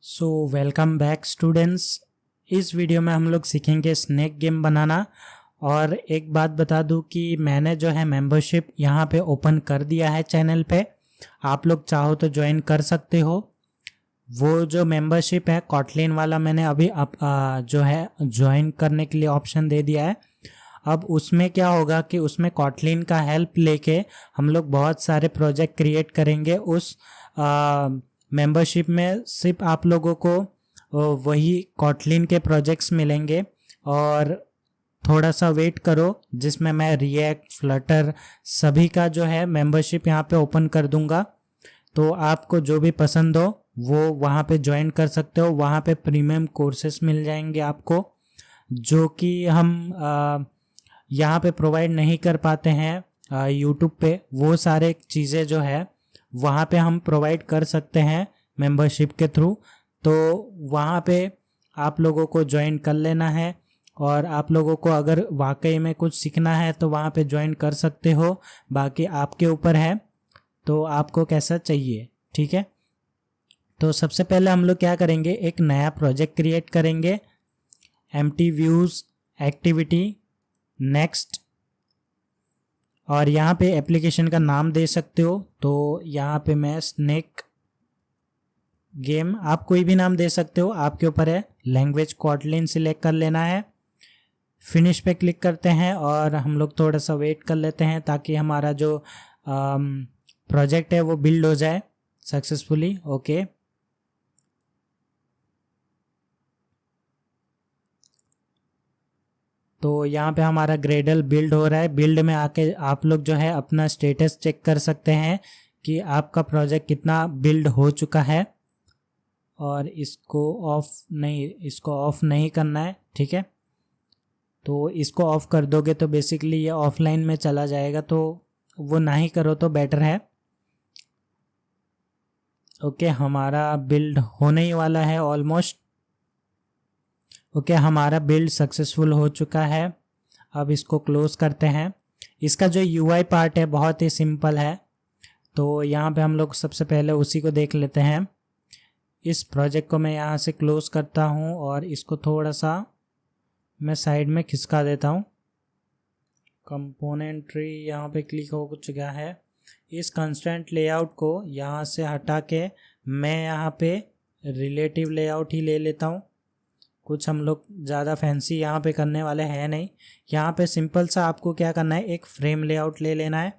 So welcome back students. इस video में हम लोग सीखेंगे स्नेक गेम बनाना। और एक बात बता दूं कि मैंने जो है मेंबरशिप यहाँ पे ओपन कर दिया है चैनल पे। आप लोग चाहो तो ज्वाइन कर सकते हो। वो जो मेंबरशिप है कॉटलिन वाला मैंने अभी जो है ज्वाइन करने के लिए ऑप्शन दे दिया है। अब उसमें क्या होगा कि उसमें कॉटलिन का हेल्प लेके हम लोग बहुत सारे प्रोजेक्ट क्रिएट करेंगे। उस मेंबरशिप में सिर्फ आप लोगों को वही कॉटलिन के प्रोजेक्ट्स मिलेंगे। और थोड़ा सा वेट करो जिसमें मैं रिएक्ट फ्लटर सभी का जो है मेंबरशिप यहाँ पे ओपन कर दूंगा। तो आपको जो भी पसंद हो वो वहाँ पे ज्वाइन कर सकते हो। वहाँ पे प्रीमियम कोर्सेस मिल जाएंगे आपको, जो कि हम यहाँ पे प्रोवाइड नहीं कर पाते हैं यूट्यूब पे। वो सारे चीज़ें जो है वहाँ पे हम प्रोवाइड कर सकते हैं मेंबरशिप के थ्रू। तो वहाँ पे आप लोगों को ज्वाइन कर लेना है। और आप लोगों को अगर वाकई में कुछ सीखना है तो वहाँ पे ज्वाइन कर सकते हो, बाकी आपके ऊपर है तो आपको कैसा चाहिए। ठीक है, तो सबसे पहले हम लोग क्या करेंगे, एक नया प्रोजेक्ट क्रिएट करेंगे। एम्प्टी व्यूज़ एक्टिविटी नेक्स्ट, और यहाँ पे एप्लीकेशन का नाम दे सकते हो। तो यहाँ पे मैं स्नेक गेम, आप कोई भी नाम दे सकते हो, आपके ऊपर है। लैंग्वेज कॉटलिन सिलेक्ट कर लेना है। फिनिश पे क्लिक करते हैं और हम लोग थोड़ा सा वेट कर लेते हैं ताकि हमारा जो प्रोजेक्ट है वो बिल्ड हो जाए सक्सेसफुली। ओके, तो यहाँ पे हमारा ग्रेडल बिल्ड हो रहा है। बिल्ड में आके आप लोग जो है अपना स्टेटस चेक कर सकते हैं कि आपका प्रोजेक्ट कितना बिल्ड हो चुका है। और इसको ऑफ नहीं करना है। ठीक है, तो इसको ऑफ कर दोगे तो बेसिकली ये ऑफलाइन में चला जाएगा, तो वो ना ही करो तो बेटर है। ओके, हमारा बिल्ड होने ही वाला है ऑलमोस्ट। ओके, हमारा बिल्ड सक्सेसफुल हो चुका है। अब इसको क्लोज करते हैं। इसका जो यूआई पार्ट है बहुत ही सिंपल है, तो यहाँ पे हम लोग सबसे पहले उसी को देख लेते हैं। इस प्रोजेक्ट को मैं यहाँ से क्लोज करता हूँ और इसको थोड़ा सा मैं साइड में खिसका देता हूँ। कंपोनेंट ट्री यहाँ पे क्लिक हो चुका है। इस कंस्ट्रेंट लेआउट को यहाँ से हटा के मैं यहाँ पे रिलेटिव लेआउट ही ले लेता हूँ। कुछ हम लोग ज़्यादा फैंसी यहाँ पे करने वाले हैं नहीं। यहाँ पे सिंपल सा आपको क्या करना है, एक फ्रेम लेआउट ले लेना है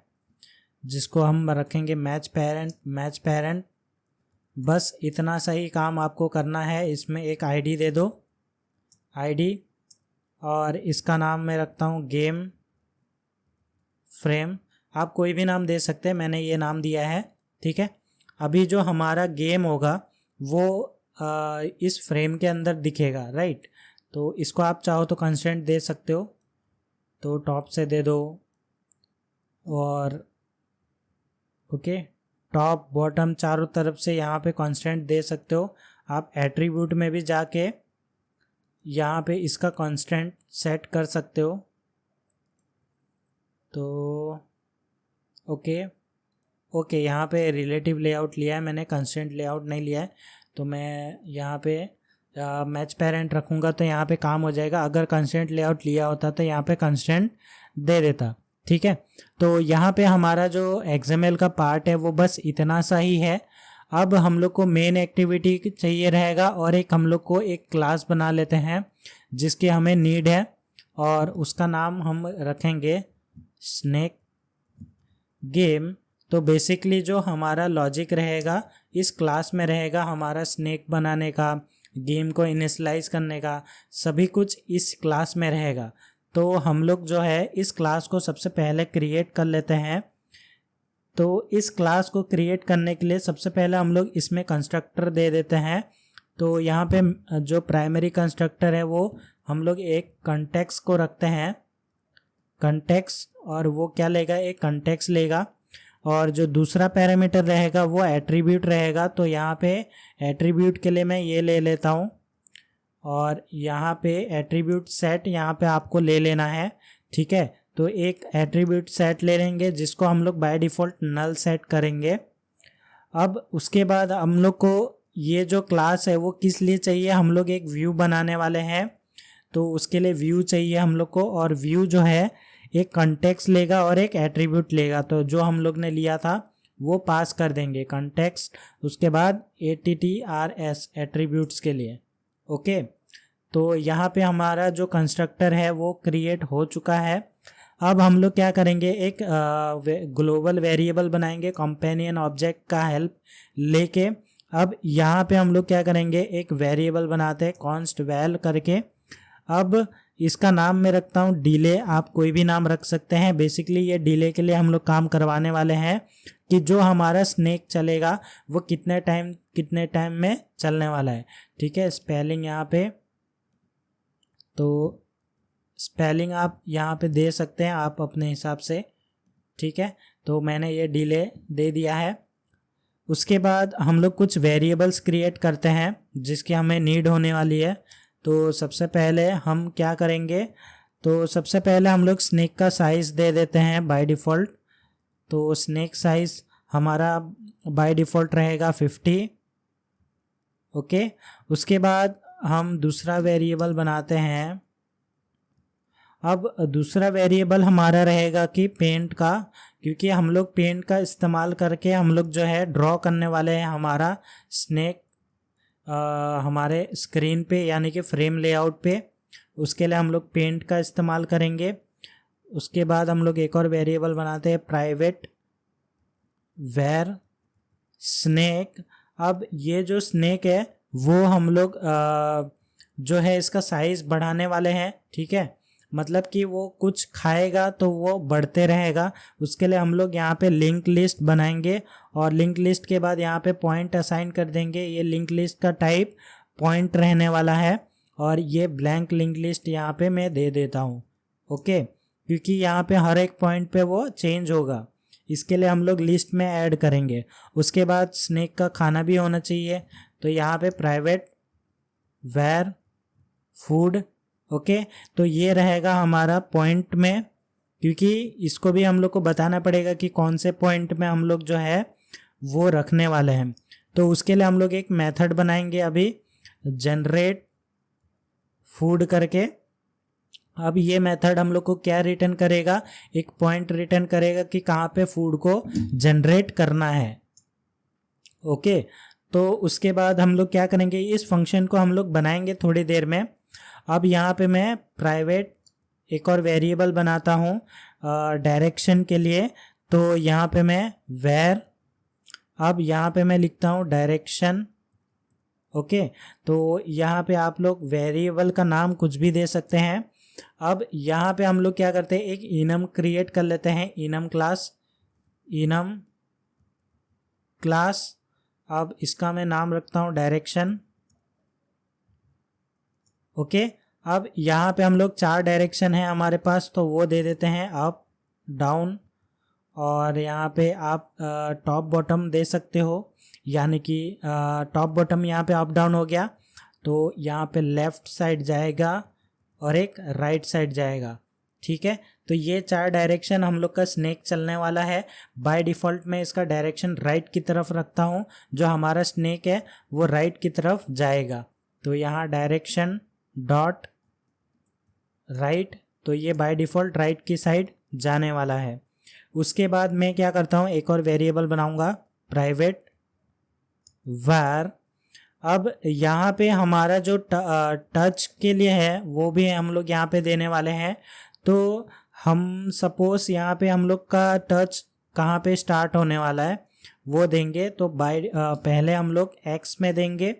जिसको हम रखेंगे मैच पेरेंट। बस इतना सा ही काम आपको करना है। इसमें एक आईडी दे दो, आईडी, और इसका नाम मैं रखता हूँ गेम फ्रेम। आप कोई भी नाम दे सकते हैं, मैंने ये नाम दिया है। ठीक है, अभी जो हमारा गेम होगा वो इस फ्रेम के अंदर दिखेगा, राइट। तो इसको आप चाहो तो कंस्ट्रेंट दे सकते हो, तो टॉप से दे दो। और ओके, टॉप बॉटम चारों तरफ से यहाँ पे कंस्ट्रेंट दे सकते हो। आप एट्रीब्यूट में भी जाके यहाँ पे इसका कंस्ट्रेंट सेट कर सकते हो। तो ओके, यहाँ पे रिलेटिव लेआउट लिया है मैंने, कंस्ट्रेंट लेआउट नहीं लिया है। तो मैं यहाँ पे मैच पेरेंट रखूँगा तो यहाँ पे काम हो जाएगा। अगर कंस्ट्रेंट लेआउट लिया होता तो यहाँ पे कंस्ट्रेंट दे देता। ठीक है, तो यहाँ पे हमारा जो XML का पार्ट है वो बस इतना सा ही है। अब हम लोग को मेन एक्टिविटी चाहिए रहेगा और एक हम लोग को एक क्लास बना लेते हैं जिसकी हमें नीड है, और उसका नाम हम रखेंगे स्नेक गेम। तो बेसिकली जो हमारा लॉजिक रहेगा इस क्लास में रहेगा हमारा स्नेक बनाने का, गेम को इनिशियलाइज करने का, सभी कुछ इस क्लास में रहेगा। तो हम लोग जो है इस क्लास को सबसे पहले क्रिएट कर लेते हैं। तो इस क्लास को क्रिएट करने के लिए सबसे पहले हम लोग इसमें कंस्ट्रक्टर दे देते हैं। तो यहाँ पे जो प्राइमरी कंस्ट्रक्टर है वो हम लोग एक कंटेक्स्ट को रखते हैं, कंटेक्स्ट, और वो क्या लेगा, एक कंटेक्स्ट लेगा। और जो दूसरा पैरामीटर रहेगा वो एट्रीब्यूट रहेगा। तो यहाँ पे एट्रीब्यूट के लिए मैं ये ले लेता हूँ, और यहाँ पे एट्रीब्यूट सेट यहाँ पे आपको ले लेना है। ठीक है, तो एक एट्रीब्यूट सेट ले लेंगे जिसको हम लोग बाय डिफ़ॉल्ट नल सेट करेंगे। अब उसके बाद हम लोग को ये जो क्लास है वो किस लिए चाहिए, हम लोग एक व्यू बनाने वाले हैं, तो उसके लिए व्यू चाहिए हम लोग को। और व्यू जो है एक कंटेक्स्ट लेगा और एक एट्रीब्यूट लेगा, तो जो हम लोग ने लिया था वो पास कर देंगे कंटेक्स्ट, उसके बाद ATTRS एट्रीब्यूट्स के लिए। ओके, तो यहाँ पे हमारा जो कंस्ट्रक्टर है वो क्रिएट हो चुका है। अब हम लोग क्या करेंगे, एक ग्लोबल वेरिएबल बनाएंगे कंपेनियन ऑब्जेक्ट का हेल्प लेके। अब यहाँ पे हम लोग क्या करेंगे, एक वेरिएबल बनाते हैं कॉन्स्ट वैल करके। अब इसका नाम मैं रखता हूँ डिले, आप कोई भी नाम रख सकते हैं। बेसिकली ये डिले के लिए हम लोग काम करवाने वाले हैं कि जो हमारा स्नेक चलेगा वो कितने टाइम में चलने वाला है। ठीक है, स्पेलिंग यहाँ पे, तो स्पेलिंग आप यहाँ पे दे सकते हैं आप अपने हिसाब से। ठीक है, तो मैंने ये डिले दे दिया है। उसके बाद हम लोग कुछ वेरिएबल्स क्रिएट करते हैं जिसकी हमें नीड होने वाली है। तो सबसे पहले हम क्या करेंगे, तो सबसे पहले हम लोग स्नेक का साइज़ दे देते हैं बाय डिफ़ॉल्ट। तो स्नेक साइज़ हमारा बाय डिफ़ॉल्ट रहेगा 50। ओके, उसके बाद हम दूसरा वेरिएबल बनाते हैं। अब दूसरा वेरिएबल हमारा रहेगा कि पेंट का, क्योंकि हम लोग पेंट का इस्तेमाल करके हम लोग जो है ड्रॉ करने वाले हैं हमारा स्नेक हमारे स्क्रीन पे, यानी कि फ्रेम लेआउट पे। उसके लिए हम लोग पेंट का इस्तेमाल करेंगे। उसके बाद हम लोग एक और वेरिएबल बनाते हैं प्राइवेट वेर स्नेक। अब ये जो स्नेक है वो हम लोग जो है इसका साइज़ बढ़ाने वाले हैं। ठीक है, मतलब कि वो कुछ खाएगा तो वो बढ़ते रहेगा। उसके लिए हम लोग यहाँ पे लिंक लिस्ट बनाएंगे और लिंक लिस्ट के बाद यहाँ पे पॉइंट असाइन कर देंगे। ये लिंक लिस्ट का टाइप पॉइंट रहने वाला है और ये ब्लैंक लिंक लिस्ट यहाँ पे मैं दे देता हूँ। ओके, क्योंकि यहाँ पे हर एक पॉइंट पे वो चेंज होगा, इसके लिए हम लोग लिस्ट में ऐड करेंगे। उसके बाद स्नेक का खाना भी होना चाहिए, तो यहाँ पे प्राइवेट वेर फूड। ओके, तो ये रहेगा हमारा पॉइंट में, क्योंकि इसको भी हम लोग को बताना पड़ेगा कि कौन से पॉइंट में हम लोग जो है वो रखने वाले हैं। तो उसके लिए हम लोग एक मेथड बनाएंगे अभी, जनरेट फूड करके। अब ये मेथड हम लोग को क्या रिटर्न करेगा, एक पॉइंट रिटर्न करेगा कि कहाँ पे फूड को जनरेट करना है। ओके, तो उसके बाद हम लोग क्या करेंगे, इस फंक्शन को हम लोग बनाएंगे थोड़ी देर में। अब यहाँ पे मैं प्राइवेट एक और वेरिएबल बनाता हूँ डायरेक्शन के लिए। तो यहाँ पे मैं वेर, अब यहाँ पे मैं लिखता हूँ डायरेक्शन। ओके, तो यहाँ पे आप लोग वेरिएबल का नाम कुछ भी दे सकते हैं। अब यहाँ पे हम लोग क्या करते हैं, एक इनम क्रिएट कर लेते हैं, इनम क्लास। अब इसका मैं नाम रखता हूँ डायरेक्शन। ओके, अब यहाँ पे हम लोग 4 डायरेक्शन है हमारे पास, तो वो दे देते हैं अप डाउन। और यहाँ पे आप टॉप बॉटम दे सकते हो, यानी कि टॉप बॉटम यहाँ पे अप डाउन हो गया, तो यहाँ पे लेफ़्ट साइड जाएगा और एक राइट साइड जाएगा। ठीक है, तो ये 4 डायरेक्शन हम लोग का स्नेक चलने वाला है। बाय डिफ़ॉल्ट मैं इसका डायरेक्शन राइट की तरफ रखता हूँ, जो हमारा स्नेक है वो राइट की तरफ जाएगा। तो यहाँ डायरेक्शन डॉट राइट, तो ये बाय डिफ़ॉल्ट राइट की साइड जाने वाला है। उसके बाद मैं क्या करता हूँ, एक और वेरिएबल बनाऊंगा प्राइवेट var। अब यहाँ पे हमारा जो टच के लिए है वो भी हम लोग यहाँ पे देने वाले हैं। तो हम सपोज यहाँ पे हम लोग का टच कहाँ पे स्टार्ट होने वाला है वो देंगे। तो पहले हम लोग x में देंगे।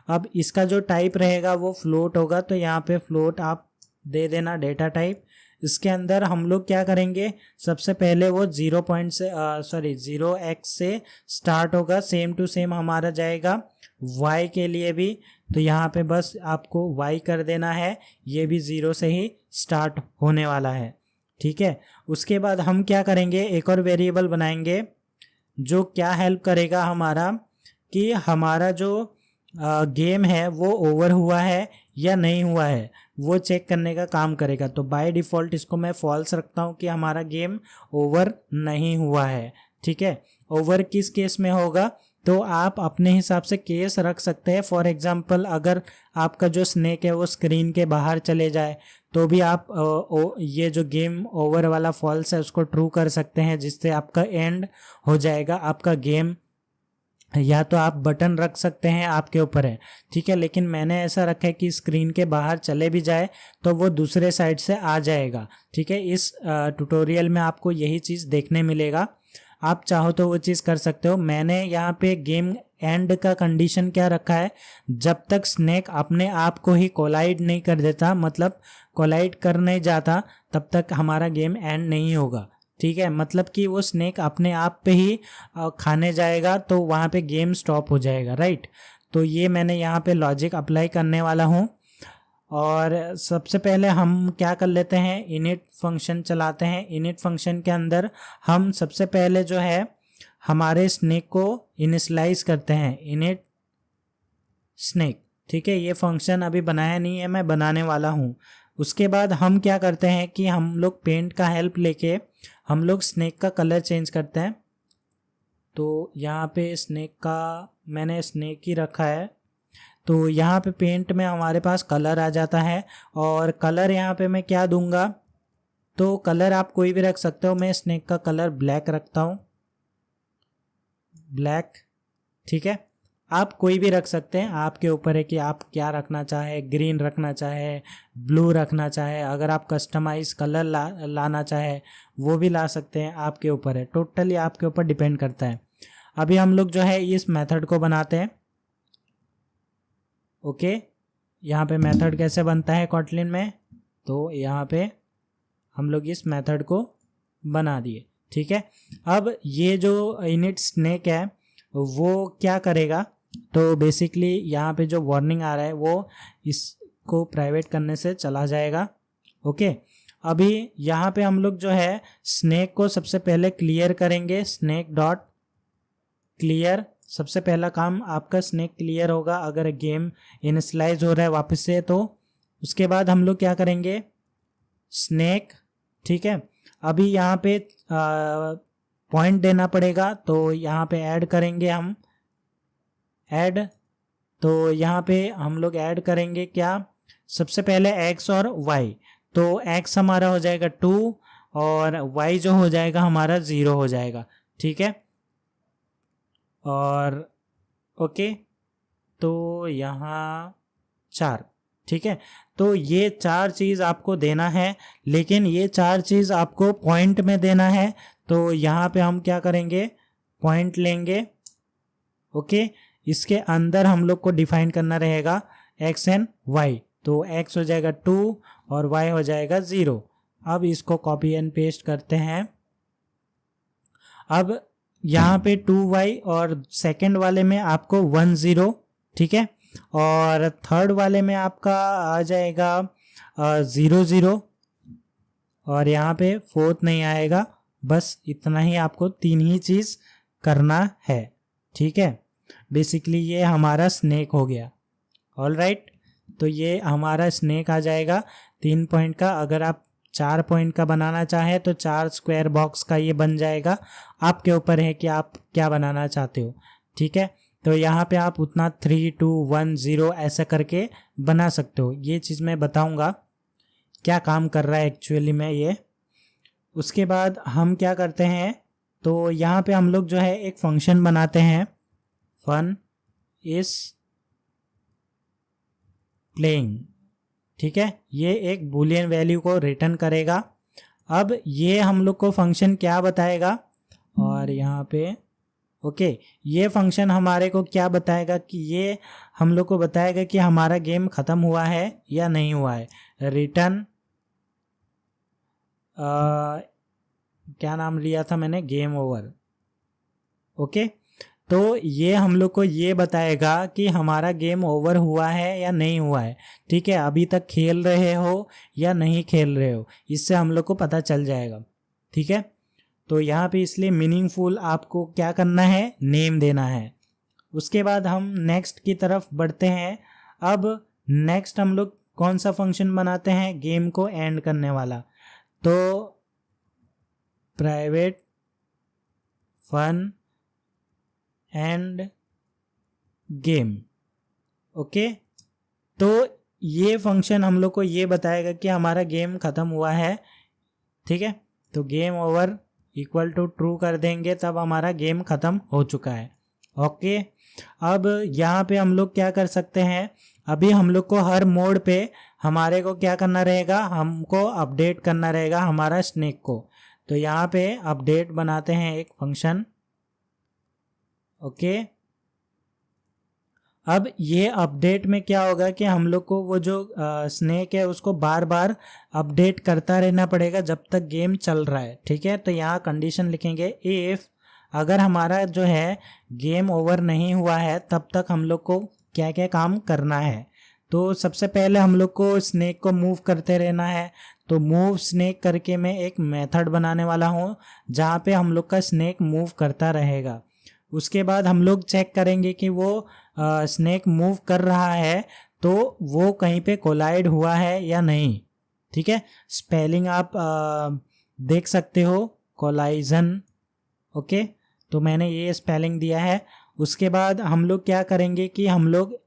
अब इसका जो टाइप रहेगा वो फ्लोट होगा, तो यहाँ पे फ्लोट आप दे देना डेटा टाइप। इसके अंदर हम लोग क्या करेंगे, सबसे पहले वो 0x से स्टार्ट होगा, सेम टू सेम हमारा जाएगा y के लिए भी। तो यहाँ पे बस आपको y कर देना है, ये भी 0 से ही स्टार्ट होने वाला है। ठीक है, उसके बाद हम क्या करेंगे, एक और वेरिएबल बनाएंगे जो क्या हेल्प करेगा हमारा, कि हमारा जो गेम है वो ओवर हुआ है या नहीं हुआ है वो चेक करने का काम करेगा। तो बाय डिफ़ॉल्ट इसको मैं फॉल्स रखता हूँ कि हमारा गेम ओवर नहीं हुआ है। ठीक है, ओवर किस केस में होगा, तो आप अपने हिसाब से केस रख सकते हैं। फॉर एग्जांपल अगर आपका जो स्नेक है वो स्क्रीन के बाहर चले जाए तो भी आप ये जो गेम ओवर वाला फॉल्स है उसको ट्रू कर सकते हैं, जिससे आपका एंड हो जाएगा आपका गेम। या तो आप बटन रख सकते हैं, आपके ऊपर है, ठीक है। लेकिन मैंने ऐसा रखा है कि स्क्रीन के बाहर चले भी जाए तो वो दूसरे साइड से आ जाएगा, ठीक है। इस ट्यूटोरियल में आपको यही चीज़ देखने मिलेगा। आप चाहो तो वो चीज़ कर सकते हो। मैंने यहाँ पे गेम एंड का कंडीशन क्या रखा है, जब तक स्नेक अपने आप को ही कोलाइड नहीं कर देता, मतलब कोलाइड करने जाता, तब तक हमारा गेम एंड नहीं होगा, ठीक है। मतलब कि वो स्नेक अपने आप पे ही खाने जाएगा तो वहाँ पे गेम स्टॉप हो जाएगा, राइट। तो ये मैंने यहाँ पे लॉजिक अप्लाई करने वाला हूँ। और सबसे पहले हम क्या कर लेते हैं, इनिट फंक्शन चलाते हैं। इनिट फंक्शन के अंदर हम सबसे पहले जो है हमारे स्नेक को इनिशियलाइज करते हैं, इनिट स्नेक, ठीक है। ये फंक्शन अभी बनाया नहीं है, मैं बनाने वाला हूँ। उसके बाद हम क्या करते हैं कि हम लोग पेंट का हेल्प लेके हम लोग स्नेक का कलर चेंज करते हैं। तो यहाँ पे स्नेक का मैंने स्नेक ही रखा है, तो यहाँ पे पेंट में हमारे पास कलर आ जाता है। और कलर यहाँ पे मैं क्या दूंगा, तो कलर आप कोई भी रख सकते हो। मैं स्नेक का कलर ब्लैक रखता हूँ, ब्लैक, ठीक है। आप कोई भी रख सकते हैं, आपके ऊपर है कि आप क्या रखना चाहे, ग्रीन रखना चाहे, ब्लू रखना चाहे। अगर आप कस्टमाइज कलर लाना चाहे वो भी ला सकते हैं, आपके ऊपर है, टोटली आपके ऊपर डिपेंड करता है। अभी हम लोग जो है इस मेथड को बनाते हैं, ओके। यहाँ पे मेथड कैसे बनता है कॉटलिन में, तो यहाँ पे हम लोग इस मेथड को बना दिए, ठीक है। अब ये जो इनिट स्नेक है वो क्या करेगा, तो बेसिकली यहाँ पे जो वार्निंग आ रहा है वो इसको प्राइवेट करने से चला जाएगा, ओके। अभी यहाँ पे हम लोग जो है स्नेक को सबसे पहले क्लियर करेंगे, स्नेक डॉट क्लियर। सबसे पहला काम आपका स्नेक क्लियर होगा अगर गेम इनिशियलाइज हो रहा है वापस से। तो उसके बाद हम लोग क्या करेंगे, स्नेक, ठीक है। अभी यहाँ पे पॉइंट देना पड़ेगा, तो यहाँ पे ऐड करेंगे हम ऐड। तो यहाँ पे हम लोग ऐड करेंगे क्या, सबसे पहले x और y। तो x हमारा हो जाएगा 2 और y जो हो जाएगा हमारा 0 हो जाएगा, ठीक है। और ओके, तो यहाँ 4, ठीक है। तो ये 4 चीज़ आपको देना है, लेकिन ये 4 चीज़ आपको पॉइंट में देना है। तो यहाँ पे हम क्या करेंगे, पॉइंट लेंगे, ओके। इसके अंदर हम लोग को डिफाइन करना रहेगा x एंड y। तो x हो जाएगा 2 और y हो जाएगा 0। अब इसको कॉपी एंड पेस्ट करते हैं। अब यहाँ पे 2y और सेकंड वाले में आपको 1 0, ठीक है। और थर्ड वाले में आपका आ जाएगा 0 0 और यहाँ पे फोर्थ नहीं आएगा। बस इतना ही, आपको 3 ही चीज़ करना है, ठीक है। बेसिकली ये हमारा स्नेक हो गया, ऑल राइट। तो ये हमारा स्नेक आ जाएगा 3 पॉइंट का। अगर आप 4 पॉइंट का बनाना चाहें तो 4 स्क्वायर बॉक्स का ये बन जाएगा। आपके ऊपर है कि आप क्या बनाना चाहते हो, ठीक है। तो यहाँ पे आप उतना 3 2 1 0 ऐसा करके बना सकते हो। ये चीज़ मैं बताऊँगा क्या काम कर रहा है एक्चुअली में ये। उसके बाद हम क्या करते हैं, तो यहाँ पे हम लोग जो है एक फंक्शन बनाते हैं, फन इज प्लेइंग, ठीक है। ये एक बूलियन वैल्यू को रिटर्न करेगा। अब ये हम लोग को फंक्शन क्या बताएगा, और यहाँ पे ओके, ये फंक्शन हमारे को क्या बताएगा कि ये हम लोग को बताएगा कि हमारा गेम ख़त्म हुआ है या नहीं हुआ है। रिटर्न क्या नाम लिया था मैंने, गेम ओवर, ओके। तो ये हम लोग को ये बताएगा कि हमारा गेम ओवर हुआ है या नहीं हुआ है, ठीक है। अभी तक खेल रहे हो या नहीं खेल रहे हो, इससे हम लोग को पता चल जाएगा, ठीक है। तो यहाँ पे इसलिए मीनिंगफुल आपको क्या करना है, नेम देना है। उसके बाद हम नेक्स्ट की तरफ बढ़ते हैं। अब नेक्स्ट हम लोग कौन सा फंक्शन बनाते हैं, गेम को एंड करने वाला। तो private fun and game. Okay, तो ये फंक्शन हम लोग को ये बताएगा कि हमारा गेम ख़त्म हुआ है। ठीक है, तो game over equal to true कर देंगे तब हमारा गेम ख़त्म हो चुका है। ओके, अब यहाँ पे हम लोग क्या कर सकते हैं, अभी हम लोग को हर मोड पे हमारे को क्या करना रहेगा, हमको अपडेट करना रहेगा हमारा स्नेक को। तो यहाँ पे अपडेट बनाते हैं एक फंक्शन। ओके, अब ये अपडेट में क्या होगा कि हम लोग को वो जो स्नेक है उसको बार बार अपडेट करता रहना पड़ेगा जब तक गेम चल रहा है। ठीक है, तो यहाँ कंडीशन लिखेंगे इफ़ अगर हमारा जो है गेम ओवर नहीं हुआ है तब तक हम लोग को क्या क्या काम करना है। तो सबसे पहले हम लोग को स्नेक को मूव करते रहना है। तो मूव स्नेक करके मैं एक मेथड बनाने वाला हूँ जहाँ पे हम लोग का स्नेक मूव करता रहेगा। उसके बाद हम लोग चेक करेंगे कि वो स्नेक मूव कर रहा है तो वो कहीं पे कोलाइड हुआ है या नहीं। ठीक है, स्पेलिंग आप देख सकते हो, कोलाइजन। ओके, तो मैंने ये स्पेलिंग दिया है। उसके बाद हम लोग क्या करेंगे कि हम लोग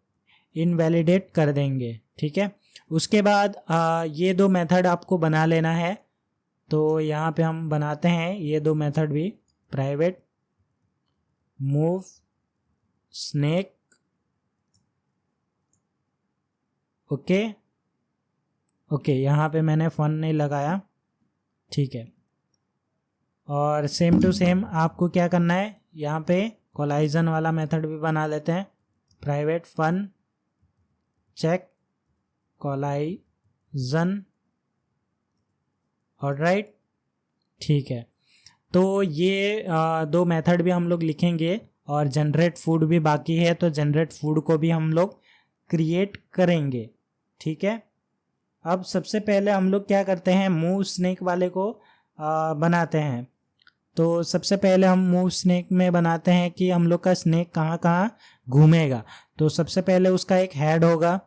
इनवैलिडेट कर देंगे। ठीक है, उसके बाद ये दो मेथड आपको बना लेना है। तो यहाँ पे हम बनाते हैं ये दो मेथड भी, private move snake. Okay okay, यहाँ पे मैंने फन नहीं लगाया। ठीक है, और सेम टू सेम आपको क्या करना है, यहाँ पे कोलाइजन वाला मेथड भी बना लेते हैं, private fun check collision. Alright, ठीक है, तो ये दो मेथड भी हम लोग लिखेंगे और जनरेट फूड भी बाकी है, तो जनरेट फूड को भी हम लोग क्रिएट करेंगे। ठीक है, अब सबसे पहले हम लोग क्या करते हैं, मूव स्नेक वाले को बनाते हैं। तो सबसे पहले हम मूव स्नेक में बनाते हैं कि हम लोग का स्नेक कहाँ कहाँ घूमेगा। तो सबसे पहले उसका एक हेड होगा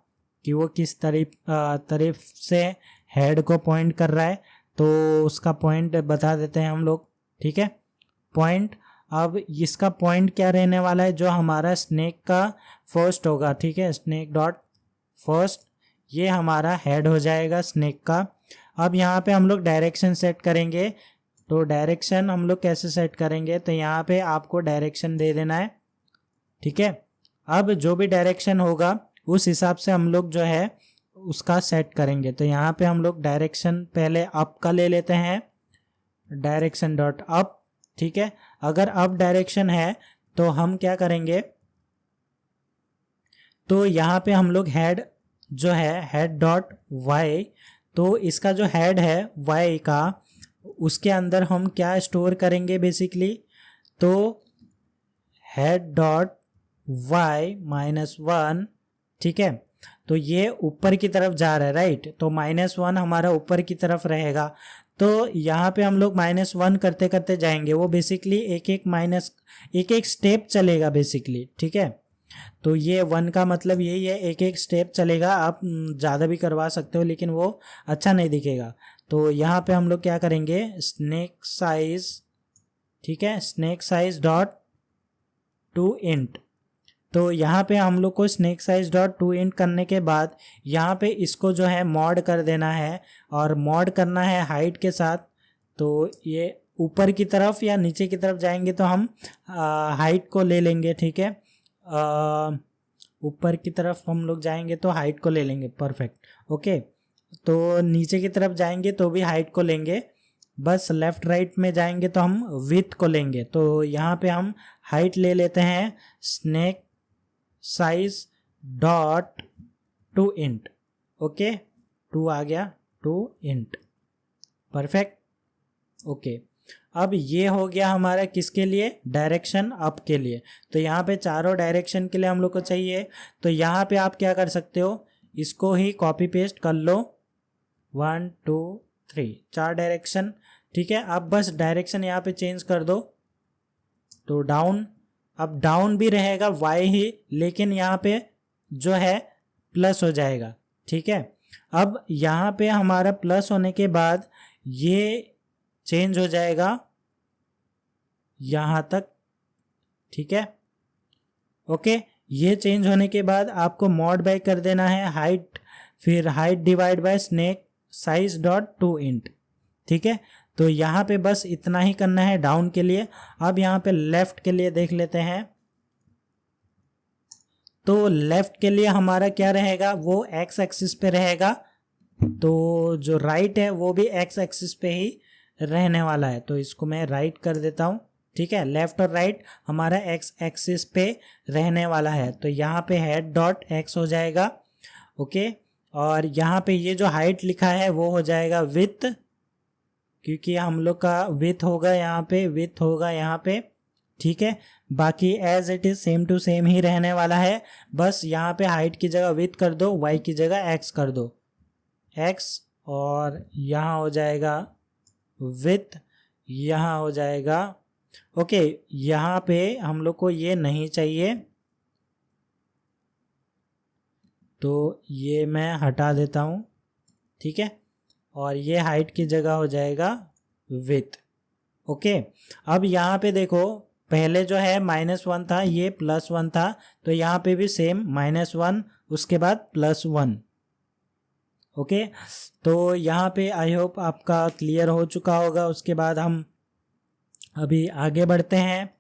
कि वो किस तरफ से हेड को पॉइंट कर रहा है, तो उसका पॉइंट बता देते हैं हम लोग। ठीक है, पॉइंट, अब इसका पॉइंट क्या रहने वाला है, जो हमारा स्नेक का फर्स्ट होगा। ठीक है, स्नेक डॉट फर्स्ट, ये हमारा हेड हो जाएगा स्नेक का। अब यहाँ पे हम लोग डायरेक्शन सेट करेंगे। तो डायरेक्शन हम लोग कैसे सेट करेंगे, तो यहाँ पे आपको डायरेक्शन दे देना है। ठीक है, अब जो भी डायरेक्शन होगा उस हिसाब से हम लोग जो है उसका सेट करेंगे। तो यहाँ पे हम लोग डायरेक्शन पहले अप का ले लेते हैं, डायरेक्शन डॉट अप। ठीक है, अगर अप डायरेक्शन है तो हम क्या करेंगे, तो यहाँ पे हम लोग हेड जो है हेड डॉट वाई, तो इसका जो हेड है वाई का, उसके अंदर हम क्या स्टोर करेंगे बेसिकली, तो हेड डॉट वाई -1। ठीक है, तो ये ऊपर की तरफ जा रहा है, राइट, तो -1 हमारा ऊपर की तरफ रहेगा। तो यहाँ पे हम लोग -1 करते करते जाएंगे, वो बेसिकली एक एक स्टेप चलेगा बेसिकली। ठीक है, तो ये 1 का मतलब यही है, एक एक स्टेप चलेगा। आप ज़्यादा भी करवा सकते हो लेकिन वो अच्छा नहीं दिखेगा। तो यहाँ पे हम लोग क्या करेंगे, स्नेक साइज। ठीक है, snake size dot to int. तो यहाँ पे हम लोग को snake size dot to int करने के बाद यहाँ पे इसको जो है मॉड कर देना है, और मॉड करना है हाइट के साथ। तो ये ऊपर की तरफ या नीचे की तरफ जाएंगे तो हम हाइट को ले लेंगे। ठीक है, ऊपर की तरफ हम लोग जाएंगे तो हाइट को ले लेंगे, परफेक्ट। ओके, तो नीचे की तरफ जाएंगे तो भी हाइट को लेंगे, बस लेफ्ट राइट में जाएंगे तो हम विड्थ को लेंगे। तो यहाँ पे हम हाइट ले लेते हैं snake size dot to int. Okay, 2 आ गया, 2 इंट, परफेक्ट। ओके, अब ये हो गया हमारा किसके लिए, डायरेक्शन अप के लिए। तो यहाँ पे चारों डायरेक्शन के लिए हम लोग को चाहिए। तो यहाँ पे आप क्या कर सकते हो, इसको ही कॉपी पेस्ट कर लो, 1 2 3, 4 डायरेक्शन। ठीक है, अब बस डायरेक्शन यहाँ पे चेंज कर दो, तो डाउन। अब डाउन भी रहेगा वाई ही, लेकिन यहाँ पे जो है प्लस हो जाएगा। ठीक है, अब यहाँ पे हमारा प्लस होने के बाद ये चेंज हो जाएगा यहाँ तक। ठीक है, ओके, ये चेंज होने के बाद आपको मॉड बाय कर देना है हाइट, फिर height divide by snake size dot to int. ठीक है, तो यहाँ पे बस इतना ही करना है डाउन के लिए। अब यहाँ पे लेफ्ट के लिए देख लेते हैं। तो लेफ्ट के लिए हमारा क्या रहेगा, वो एक्स एक्सिस पे रहेगा, तो जो राइट है वो भी एक्स एक्सिस पे ही रहने वाला है। तो इसको मैं राइट कर देता हूँ। ठीक है, लेफ्ट और राइट हमारा एक्स एक्सिस पे रहने वाला है। तो यहाँ पे हेड डॉट एक्स हो जाएगा। ओके, और यहाँ पे ये जो हाइट लिखा है वो हो जाएगा विथ, क्योंकि हम लोग का विथ होगा यहाँ पे, विथ होगा यहाँ पे। ठीक है, बाकी as it is same to same ही रहने वाला है। बस यहाँ पे हाइट की जगह विथ कर दो, वाई की जगह एक्स कर दो, एक्स, और यहाँ हो जाएगा विथ, यहाँ हो जाएगा। ओके, यहाँ पे हम लोग को ये नहीं चाहिए, तो ये मैं हटा देता हूँ। ठीक है, और ये हाइट की जगह हो जाएगा विथ। ओके, अब यहाँ पे देखो, पहले जो है -1 था, ये +1 था, तो यहाँ पे भी सेम -1, उसके बाद +1। ओके, तो यहाँ पे आई होप आपका क्लियर हो चुका होगा। उसके बाद हम अभी आगे बढ़ते हैं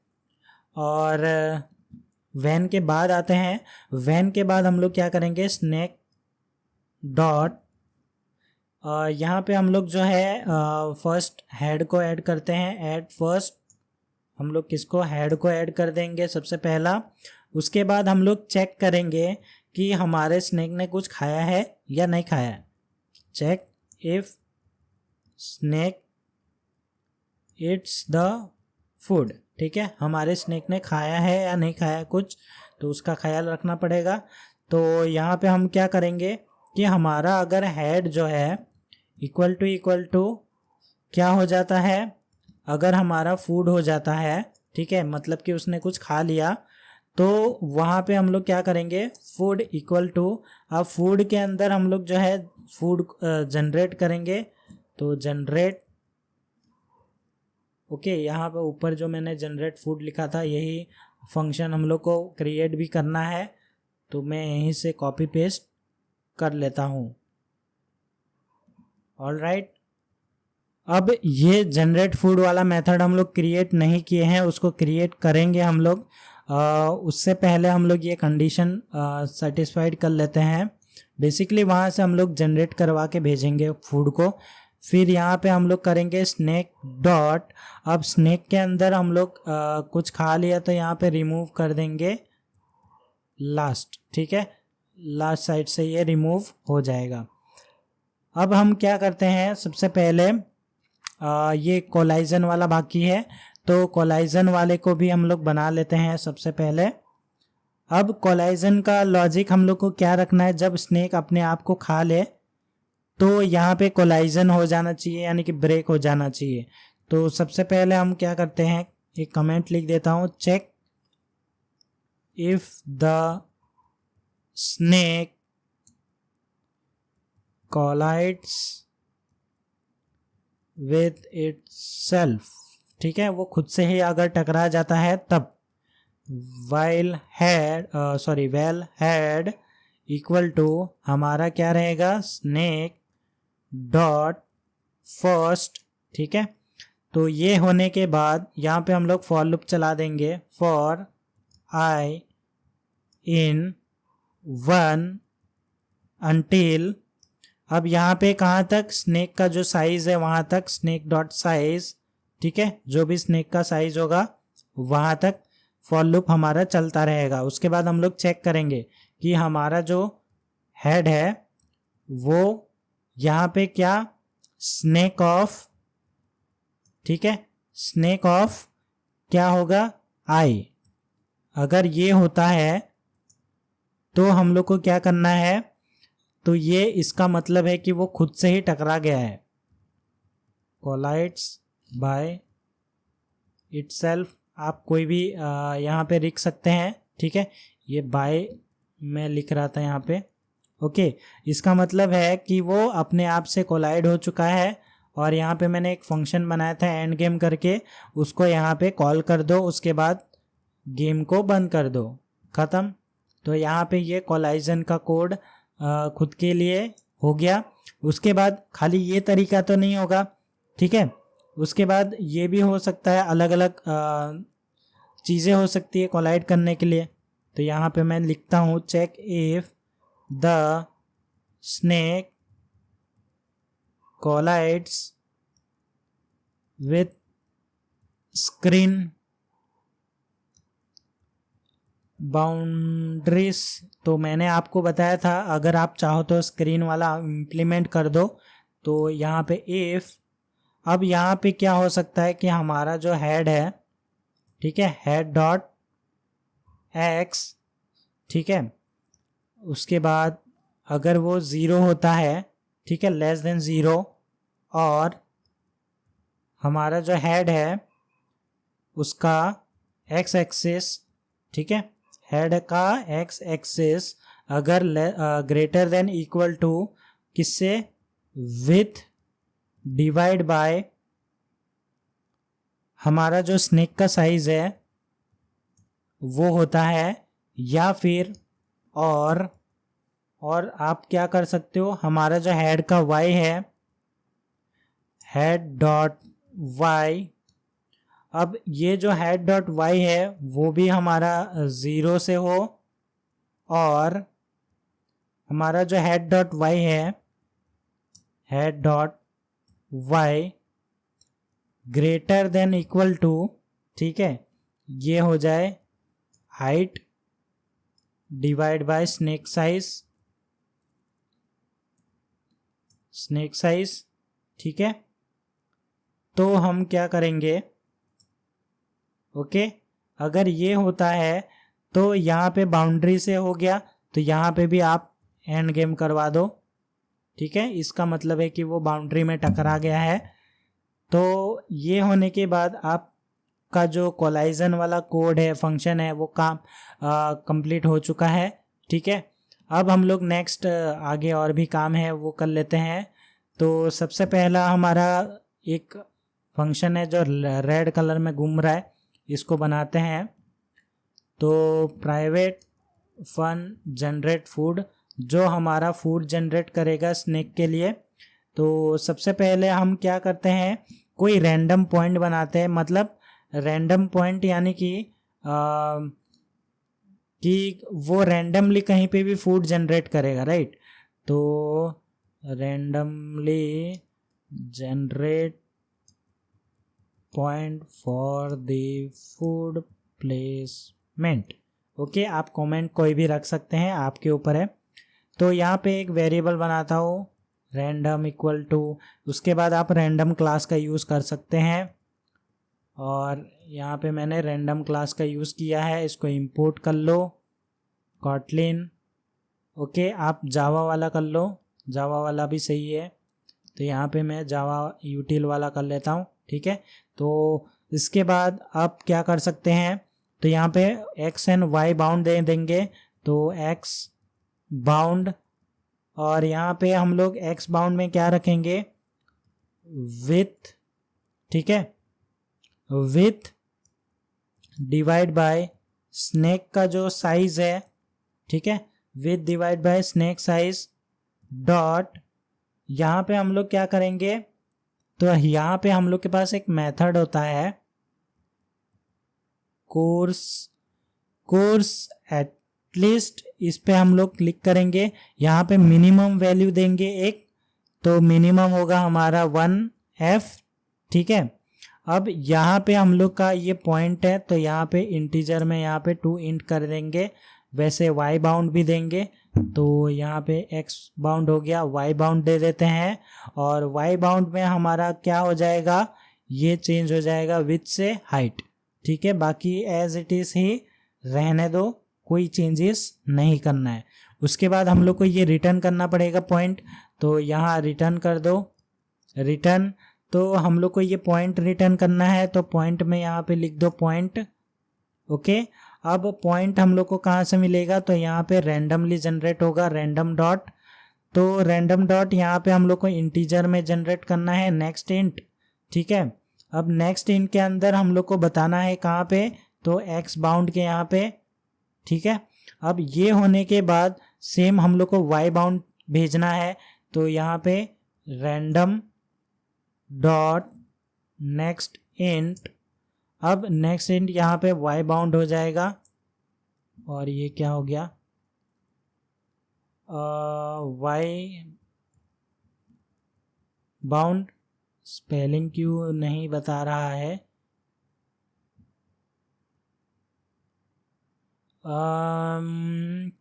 और वैन के बाद आते हैं। वैन के बाद हम लोग क्या करेंगे, स्नैक डॉट, यहाँ पे हम लोग जो है फर्स्ट हेड को ऐड करते हैं। ऐड फर्स्ट, हम लोग किसको, हेड को ऐड कर देंगे सबसे पहला। उसके बाद हम लोग चेक करेंगे कि हमारे स्नैक ने कुछ खाया है या नहीं खाया है। Check if snack it's the food. ठीक है, हमारे स्नैक ने खाया है या नहीं खाया कुछ, तो उसका ख्याल रखना पड़ेगा। तो यहाँ पे हम क्या करेंगे कि हमारा अगर हेड जो है इक्वल टू क्या हो जाता है, अगर हमारा फूड हो जाता है, ठीक है, मतलब कि उसने कुछ खा लिया, तो वहाँ पे हम लोग क्या करेंगे, फूड इक्वल टू, अब फूड के अंदर हम लोग जो है फूड जनरेट करेंगे, तो जनरेट। ओके, यहाँ पे ऊपर जो मैंने जनरेट फूड लिखा था, यही फंक्शन हम लोग को क्रिएट भी करना है, तो मैं यहीं से कॉपी पेस्ट कर लेता हूँ। ऑल राइट, अब ये जनरेट फूड वाला मेथड हम लोग क्रिएट नहीं किए हैं, उसको क्रिएट करेंगे हम लोग। उससे पहले हम लोग ये कंडीशन सेटिस्फाइड कर लेते हैं। बेसिकली वहाँ से हम लोग जनरेट करवा के भेजेंगे फूड को। फिर यहाँ पे हम लोग करेंगे स्नैक डॉट, अब स्नैक के अंदर हम लोग कुछ खा लिया, तो यहाँ पे रिमूव कर देंगे लास्ट। ठीक है, लास्ट साइड से ये रिमूव हो जाएगा। अब हम क्या करते हैं, सबसे पहले ये कोलाइजन वाला बाकी है, तो कोलाइजन वाले को भी हम लोग बना लेते हैं सबसे पहले। अब कोलाइजन का लॉजिक हम लोग को क्या रखना है, जब स्नैक अपने आप को खा ले तो यहाँ पे कोलाइजन हो जाना चाहिए, यानी कि ब्रेक हो जाना चाहिए। तो सबसे पहले हम क्या करते हैं, एक कमेंट लिख देता हूँ, check if the snack collides with itself. ठीक है, वो खुद से ही अगर टकरा जाता है तब वेल हेड इक्वल टू हमारा क्या रहेगा, स्नैक डॉट फर्स्ट। ठीक है, तो ये होने के बाद यहाँ पे हम लोग फॉर लूप चला देंगे, फॉर आई इन 1 until, अब यहाँ पे कहाँ तक, स्नैक का जो साइज है वहाँ तक, स्नैक डॉट साइज। ठीक है, जो भी स्नैक का साइज होगा वहाँ तक फॉर लूप हमारा चलता रहेगा। उसके बाद हम लोग चेक करेंगे कि हमारा जो हेड है वो यहाँ पे क्या, स्नैक ऑफ। ठीक है, स्नैक ऑफ क्या होगा, आई। अगर ये होता है तो हम लोग को क्या करना है, तो ये इसका मतलब है कि वो खुद से ही टकरा गया है, कोलाइड्स बाय इटसेल्फ। आप कोई भी यहाँ पे लिख सकते हैं। ठीक है, ये बाय मैं लिख रहा था यहाँ पे। ओके, इसका मतलब है कि वो अपने आप से कोलाइड हो चुका है, और यहाँ पे मैंने एक फंक्शन बनाया था एंड गेम करके, उसको यहाँ पे कॉल कर दो, उसके बाद गेम को बंद कर दो, ख़त्म। तो यहाँ पे ये कोलाइजन का कोड खुद के लिए हो गया। उसके बाद खाली ये तरीका तो नहीं होगा, ठीक है, उसके बाद ये भी हो सकता है, अलग अलग चीज़ें हो सकती है कोलाइड करने के लिए। तो यहाँ पे मैं लिखता हूँ check if the snake collides with screen boundaries. तो मैंने आपको बताया था अगर आप चाहो तो स्क्रीन वाला इम्प्लीमेंट कर दो। तो यहाँ पे इफ, अब यहाँ पे क्या हो सकता है कि हमारा जो हेड है, ठीक है, हेड डॉट एक्स, ठीक है, उसके बाद अगर वो 0 होता है, ठीक है, लेस देन 0, और हमारा जो हेड है उसका एक्स एक्सिस, ठीक है, हेड का एक्स एक्सिस अगर ग्रेटर देन इक्वल टू किससे, विथ डिवाइड बाय हमारा जो स्नेक का साइज है वो होता है, या फिर और आप क्या कर सकते हो, हमारा जो हेड का y है, हेड डॉट वाई, अब ये जो हेड डॉट वाई है वो भी हमारा 0 से हो, और हमारा जो हेड डॉट वाई है, head dot y greater than equal to, ठीक है, ये हो जाए height divide by snake size, ठीक है। तो हम क्या करेंगे, ओके, अगर ये होता है तो यहाँ पे बाउंड्री से हो गया, तो यहाँ पे भी आप एंड गेम करवा दो, ठीक है, इसका मतलब है कि वो बाउंड्री में टकरा गया है। तो ये होने के बाद आपका जो कोलाइजन वाला कोड है, फंक्शन है, वो काम कंप्लीट हो चुका है, ठीक है। अब हम लोग नेक्स्ट आगे और भी काम है वो कर लेते हैं। तो सबसे पहला हमारा एक फंक्शन है जो रेड कलर में घूम रहा है, इसको बनाते हैं। तो प्राइवेट फन जनरेट फूड, जो हमारा फूड जनरेट करेगा स्नेक के लिए। तो सबसे पहले हम क्या करते हैं, कोई रैंडम पॉइंट बनाते हैं, मतलब रैंडम पॉइंट यानी कि वो रैंडमली कहीं पे भी फूड जनरेट करेगा, राइट। तो randomly generate point for the food placement, okay, आप कमेंट कोई भी रख सकते हैं, आपके ऊपर है। तो यहाँ पे एक वेरिएबल बनाता हूँ रैंडम इक्वल टू, उसके बाद आप रैंडम क्लास का यूज़ कर सकते हैं, और यहाँ पे मैंने रैंडम क्लास का यूज़ किया है, इसको इंपोर्ट कर लो कॉटलिन, ओके, आप जावा वाला कर लो, जावा वाला भी सही है। तो यहाँ पे मैं जावा यूटिल वाला कर लेता हूँ, ठीक है। तो इसके बाद आप क्या कर सकते हैं, तो यहाँ पे एक्स एंड वाई बाउंड दे देंगे, तो एक्स बाउंड, और यहाँ पे हम लोग एक्स बाउंड में क्या रखेंगे, विथ, ठीक है, विथ डिवाइड बाय स्नेक का जो साइज है, ठीक है, with divide by snake size dot, यहाँ पे हम लोग क्या करेंगे, तो यहाँ पे हम लोग के पास एक मेथड होता है कोर्स एटलीस्ट, इस पे हम लोग क्लिक करेंगे, यहाँ पे मिनिमम वैल्यू देंगे एक, तो मिनिमम होगा हमारा 1F, ठीक है। अब यहाँ पे हम लोग का ये पॉइंट है, तो यहाँ पे इंटीजर में यहाँ पे 2 इंट कर देंगे, वैसे y बाउंड भी देंगे, तो यहाँ पे x बाउंड हो गया, y बाउंड दे देते हैं, और y बाउंड में हमारा क्या हो जाएगा, ये चेंज हो जाएगा विथ से हाइट, ठीक है। बाकी एज इट इज़ ही रहने दो, कोई चेंजेस नहीं करना है। उसके बाद हम लोग को ये रिटर्न करना पड़ेगा पॉइंट, तो यहाँ रिटर्न कर दो, रिटर्न, तो हम लोग को ये पॉइंट रिटर्न करना है, तो पॉइंट में यहाँ पे लिख दो पॉइंट, ओके। अब पॉइंट हम लोग को कहाँ से मिलेगा, तो यहाँ पे रैंडमली जनरेट होगा, रैंडम डॉट, तो रैंडम डॉट यहाँ पे हम लोग को इंटीजर में जनरेट करना है, नेक्स्ट इंट, ठीक है। अब नेक्स्ट इंट के अंदर हम लोग को बताना है कहाँ पे, तो एक्स बाउंड के यहाँ पे, ठीक है। अब ये होने के बाद सेम हम लोग को वाई बाउंड भेजना है, तो यहाँ पे रैंडम डॉट नेक्स्ट इंट, अब नेक्स्ट इंट यहाँ पे वाई बाउंड हो जाएगा, और ये क्या हो गया, वाई बाउंड, स्पेलिंग क्यों नहीं बता रहा है,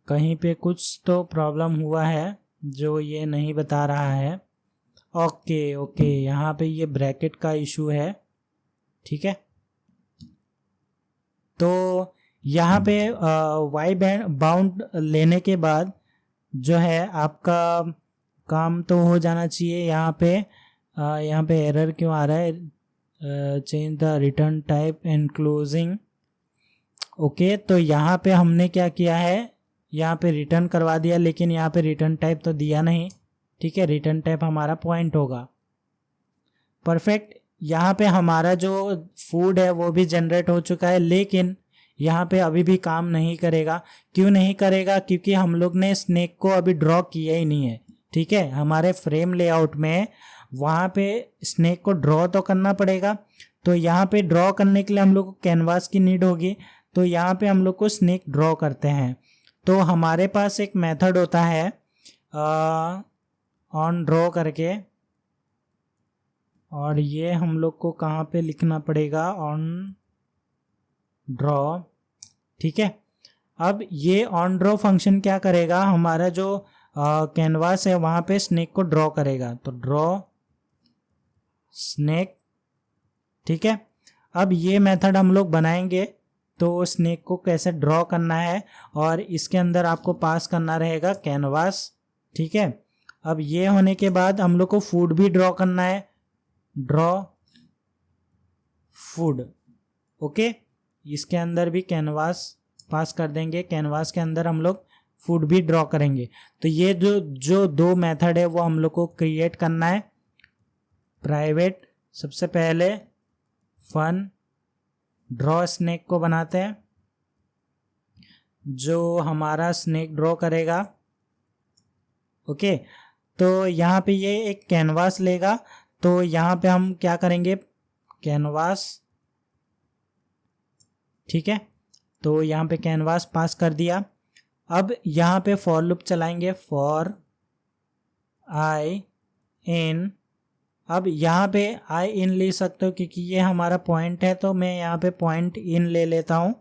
कहीं पे कुछ तो प्रॉब्लम हुआ है जो ये नहीं बता रहा है। ओके ओके, यहाँ पे ये ब्रैकेट का इशू है, ठीक है। तो यहाँ पे वाई बाउंड लेने के बाद जो है आपका काम तो हो जाना चाहिए। यहाँ पे एरर क्यों आ रहा है, change the return type enclosing. Okay, तो यहाँ पे हमने क्या किया है, यहाँ पे रिटर्न करवा दिया, लेकिन यहाँ पे रिटर्न टाइप तो दिया नहीं, ठीक है। रिटर्न टाइप हमारा पॉइंट होगा, परफेक्ट। यहाँ पे हमारा जो फूड है वो भी जनरेट हो चुका है, लेकिन यहाँ पे अभी भी काम नहीं करेगा। क्यों नहीं करेगा, क्योंकि हम लोग ने स्नेक को अभी ड्रॉ किया ही नहीं है, ठीक है। हमारे फ्रेम लेआउट में वहाँ पे स्नेक को ड्रॉ तो करना पड़ेगा, तो यहाँ पे ड्रॉ करने के लिए हम लोग को कैनवास की नीड होगी, तो यहाँ पे हम लोग को स्नेक ड्रॉ करते हैं। तो हमारे पास एक मेथड होता है ऑन ड्रॉ करके, और ये हम लोग को कहाँ पे लिखना पड़ेगा, ऑन ड्रॉ, ठीक है। अब ये ऑन ड्रॉ फंक्शन क्या करेगा, हमारा जो कैनवास है वहाँ पे स्नेक को ड्रॉ करेगा, तो ड्रॉ स्नेक, ठीक है। अब ये मेथड हम लोग बनाएंगे, तो स्नेक को कैसे ड्रॉ करना है, और इसके अंदर आपको पास करना रहेगा कैनवास, ठीक है। अब ये होने के बाद हम लोग को फूड भी ड्रॉ करना है, ड्रॉ फूड, ओके। इसके अंदर भी कैनवास पास कर देंगे, कैनवास के अंदर हम लोग फूड भी ड्रॉ करेंगे। तो ये जो दो मेथड है वो हम लोग को क्रिएट करना है। प्राइवेट सबसे पहले फन ड्रॉ स्नेक को बनाते हैं, जो हमारा स्नेक ड्रॉ करेगा, ओके। तो यहाँ पे ये एक कैनवास लेगा, तो यहाँ पे हम क्या करेंगे, कैनवास, ठीक है। तो यहाँ पे कैनवास पास कर दिया। अब यहाँ पे फॉर लूप चलाएंगे, फॉर आई इन। अब यहाँ पे आई इन ले सकते हो क्योंकि ये हमारा पॉइंट है, तो मैं यहाँ पे पॉइंट इन ले लेता हूँ।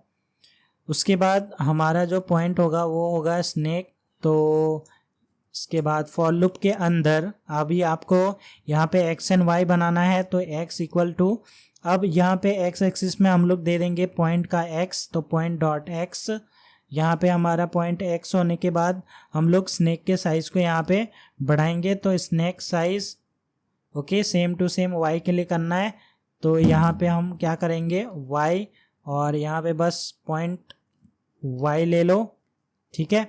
उसके बाद हमारा जो पॉइंट होगा वो होगा स्नेक। तो इसके बाद फॉर लूप के अंदर अभी आपको यहाँ पे एक्स एंड वाई बनाना है, तो x इक्वल टू, अब यहाँ पे x एक्सिस में हम लोग दे देंगे पॉइंट का x, तो पॉइंट डॉट एक्स। यहाँ पे हमारा पॉइंट x होने के बाद हम लोग स्नेक के साइज को यहाँ पे बढ़ाएंगे, तो snake size, okay, same to same y के लिए करना है। तो यहाँ पे हम क्या करेंगे, y, और यहाँ पे बस पॉइंट y ले लो, ठीक है।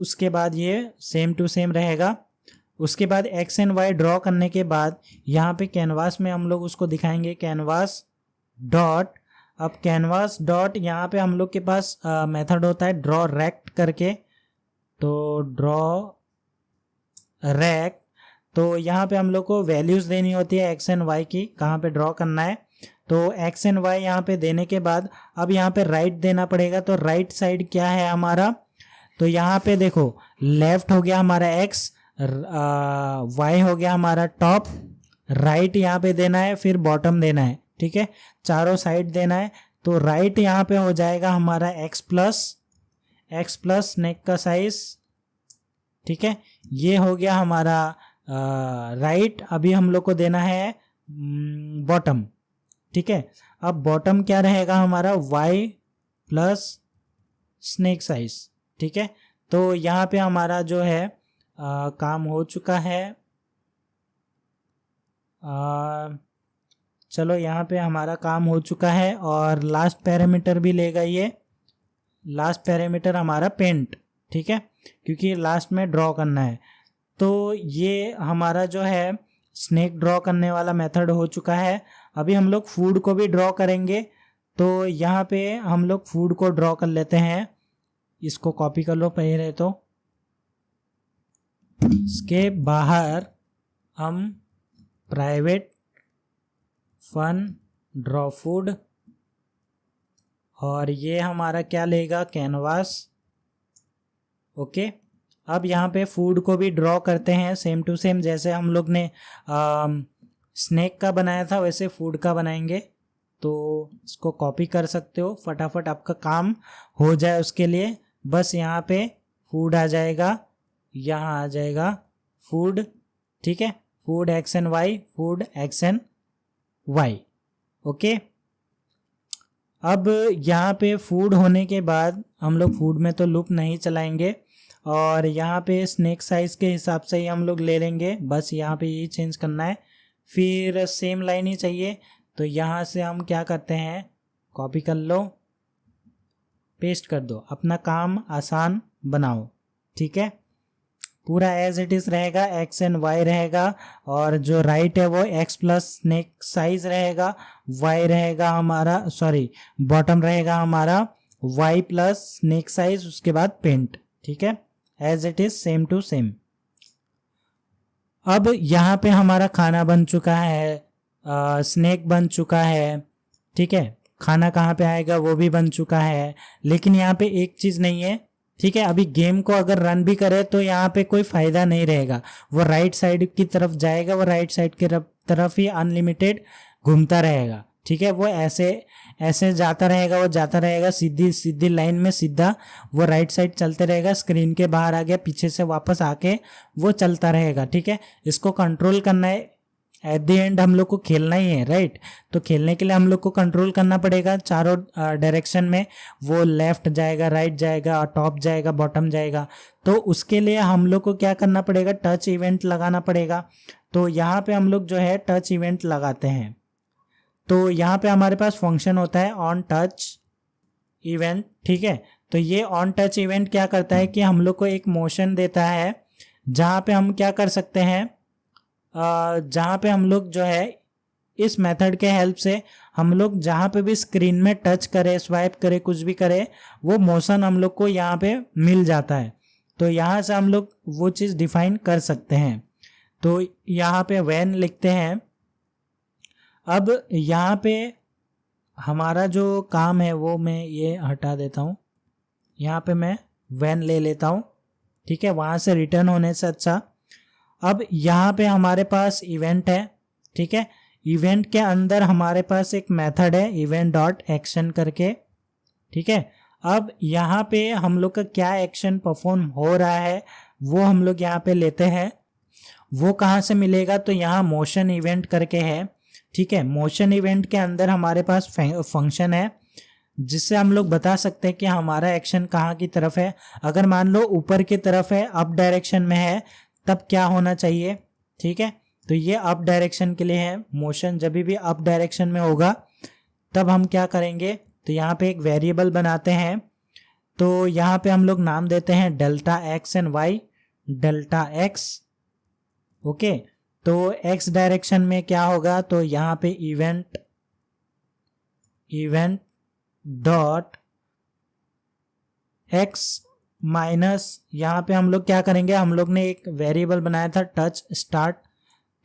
उसके बाद ये सेम टू सेम रहेगा। उसके बाद x एंड y ड्रॉ करने के बाद यहाँ पे कैनवास में हम लोग उसको दिखाएंगे, कैनवास डॉट। अब कैनवास डॉट यहाँ पे हम लोग के पास मेथड होता है ड्रॉ रेक्ट करके, तो ड्रॉ रेक्ट। तो यहाँ पे हम लोग को वैल्यूज़ देनी होती है x एंड y की, कहाँ पे ड्रॉ करना है। तो x एंड y यहाँ पे देने के बाद अब यहाँ पे राइट देना पड़ेगा। तो राइट साइड क्या है हमारा, तो यहाँ पे देखो लेफ्ट हो गया हमारा x, y हो गया हमारा टॉप, राइट यहाँ पे देना है, फिर बॉटम देना है, ठीक है, चारों साइड देना है। तो राइट यहाँ पे हो जाएगा हमारा x प्लस नेक का साइज, ठीक है। ये हो गया हमारा राइट। अभी हम लोग को देना है बॉटम, ठीक है। अब बॉटम क्या रहेगा हमारा, y प्लस स्नेक साइज, ठीक है। तो यहाँ पे हमारा जो है काम हो चुका है। चलो यहाँ पे हमारा काम हो चुका है, और लास्ट पैरामीटर भी लेगा ये। लास्ट पैरामीटर हमारा पेंट, ठीक है, क्योंकि लास्ट में ड्रॉ करना है। तो ये हमारा जो है स्नेक ड्रॉ करने वाला मेथड हो चुका है। अभी हम लोग फूड को भी ड्रॉ करेंगे, तो यहाँ पे हम लोग फूड को ड्रॉ कर लेते हैं। इसको कॉपी कर लो पहले तो। इसके बाहर हम प्राइवेट फन ड्रॉ फूड, और ये हमारा क्या लेगा, कैनवास। ओके, अब यहाँ पे फूड को भी ड्रॉ करते हैं सेम टू सेम, जैसे हम लोग ने स्नेक का बनाया था वैसे फूड का बनाएंगे। तो इसको कॉपी कर सकते हो, फटाफट आपका काम हो जाए उसके लिए। बस यहाँ पे फूड आ जाएगा, यहाँ आ जाएगा फूड, ठीक है, food x and y, food x and y. Okay, अब यहाँ पे फूड होने के बाद हम लोग फूड में तो लूप नहीं चलाएंगे, और यहाँ पे स्नेक साइज के हिसाब से ही हम लोग ले लेंगे, बस यहाँ पे ये चेंज करना है। फिर सेम लाइन ही चाहिए, तो यहाँ से हम क्या करते हैं, कॉपी कर लो, पेस्ट कर दो, अपना काम आसान बनाओ। ठीक है, पूरा एज इट इज रहेगा, एक्स एंड वाई रहेगा, और जो राइट है वो एक्स प्लस स्नेक साइज रहेगा, वाई रहेगा हमारा, सॉरी बॉटम रहेगा हमारा वाई प्लस स्नेक साइज, उसके बाद पेंट। ठीक है, as it is same to same. अब यहाँ पे हमारा खाना बन चुका है, स्नेक बन चुका है। ठीक है, खाना कहाँ पे आएगा वो भी बन चुका है, लेकिन यहाँ पे एक चीज़ नहीं है। ठीक है, अभी गेम को अगर रन भी करे तो यहाँ पे कोई फ़ायदा नहीं रहेगा, वो राइट साइड की तरफ जाएगा, वो राइट साइड की तरफ ही अनलिमिटेड घूमता रहेगा। ठीक है, वो ऐसे ऐसे जाता रहेगा, वो जाता रहेगा सीधी सीधी लाइन में, सीधा वो राइट साइड चलते रहेगा। स्क्रीन के बाहर आ गया, पीछे से वापस आके वो चलता रहेगा। ठीक है, इसको कंट्रोल करना है, एट द एंड हम लोग को खेलना ही है, राइट। तो खेलने के लिए हम लोग को कंट्रोल करना पड़ेगा चारों डायरेक्शन में, वो लेफ्ट जाएगा, राइट जाएगा, टॉप जाएगा, बॉटम जाएगा। तो उसके लिए हम लोग को क्या करना पड़ेगा, टच इवेंट लगाना पड़ेगा। तो यहाँ पे हम लोग जो है टच इवेंट लगाते हैं। तो यहाँ पे हमारे पास फंक्शन होता है ऑन टच इवेंट। ठीक है, तो ये ऑन टच इवेंट क्या करता है कि हम लोग को एक मोशन देता है, जहाँ पे हम क्या कर सकते हैं, जहाँ पे हम लोग जो है इस मेथड के हेल्प से हम लोग जहाँ पे भी स्क्रीन में टच करे, स्वाइप करे, कुछ भी करे, वो मोशन हम लोग को यहाँ पे मिल जाता है। तो यहाँ से हम लोग वो चीज़ डिफाइन कर सकते हैं। तो यहाँ पे व्हेन लिखते हैं। अब यहाँ पे हमारा जो काम है वो मैं ये हटा देता हूँ, यहाँ पे मैं व्हेन ले लेता हूँ। ठीक है, वहाँ से रिटर्न होने से अच्छा। अब यहाँ पे हमारे पास इवेंट है। ठीक है, इवेंट के अंदर हमारे पास एक मेथड है इवेंट डॉट एक्शन करके। ठीक है, अब यहाँ पे हम लोग का क्या एक्शन परफॉर्म हो रहा है वो हम लोग यहाँ पे लेते हैं। वो कहाँ से मिलेगा, तो यहाँ मोशन इवेंट करके है। ठीक है, मोशन इवेंट के अंदर हमारे पास फंक्शन है, जिससे हम लोग बता सकते हैं कि हमारा एक्शन कहाँ की तरफ है। अगर मान लो ऊपर की तरफ है, अप डायरेक्शन में है, तब क्या होना चाहिए। ठीक है, तो ये अप डायरेक्शन के लिए है। मोशन जब भी अप डायरेक्शन में होगा तब हम क्या करेंगे, तो यहाँ पे एक वेरिएबल बनाते हैं। तो यहाँ पे हम लोग नाम देते हैं delta x and y, delta x. Okay, तो एक्स डायरेक्शन में क्या होगा, तो यहाँ पे इवेंट डॉट एक्स माइनस, यहाँ पे हम लोग क्या करेंगे, हम लोग ने एक वेरिएबल बनाया था टच स्टार्ट,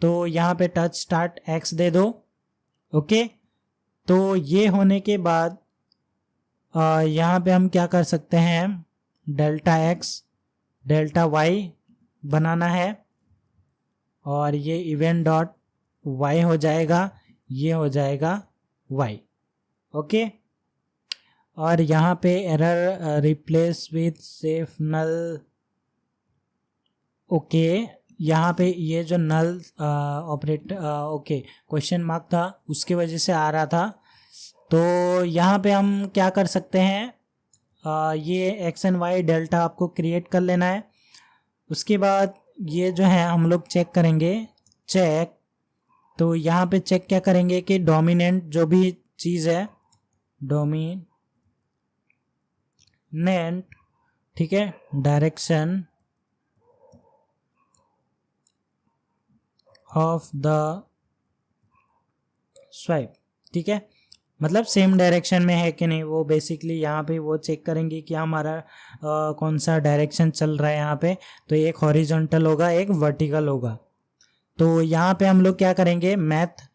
तो यहाँ पे टच स्टार्ट एक्स दे दो। ओके, तो ये होने के बाद यहाँ पे हम क्या कर सकते हैं, डेल्टा एक्स डेल्टा वाई बनाना है, और ये इवेंट डॉट वाई हो जाएगा, ये हो जाएगा वाई। ओके, और यहाँ पे error replace with safe null. Okay, यहाँ पे ये जो null operate okay question mark था उसकी वजह से आ रहा था। तो यहाँ पे हम क्या कर सकते हैं, ये एक्स एंड वाई डेल्टा आपको क्रिएट कर लेना है। उसके बाद ये जो है हम लोग चेक करेंगे, चेक। तो यहाँ पे चेक क्या करेंगे कि डोमिनेंट जो भी चीज़ है, डोमिनेंट, ठीक है, डायरेक्शन ऑफ द स्वाइप। ठीक है, मतलब सेम डायरेक्शन में है कि नहीं, वो बेसिकली यहाँ पे वो चेक करेंगे कि हमारा कौन सा डायरेक्शन चल रहा है यहाँ पे। तो एक हॉरिजॉन्टल होगा, एक वर्टिकल होगा। तो यहाँ पे हम लोग क्या करेंगे, मैथ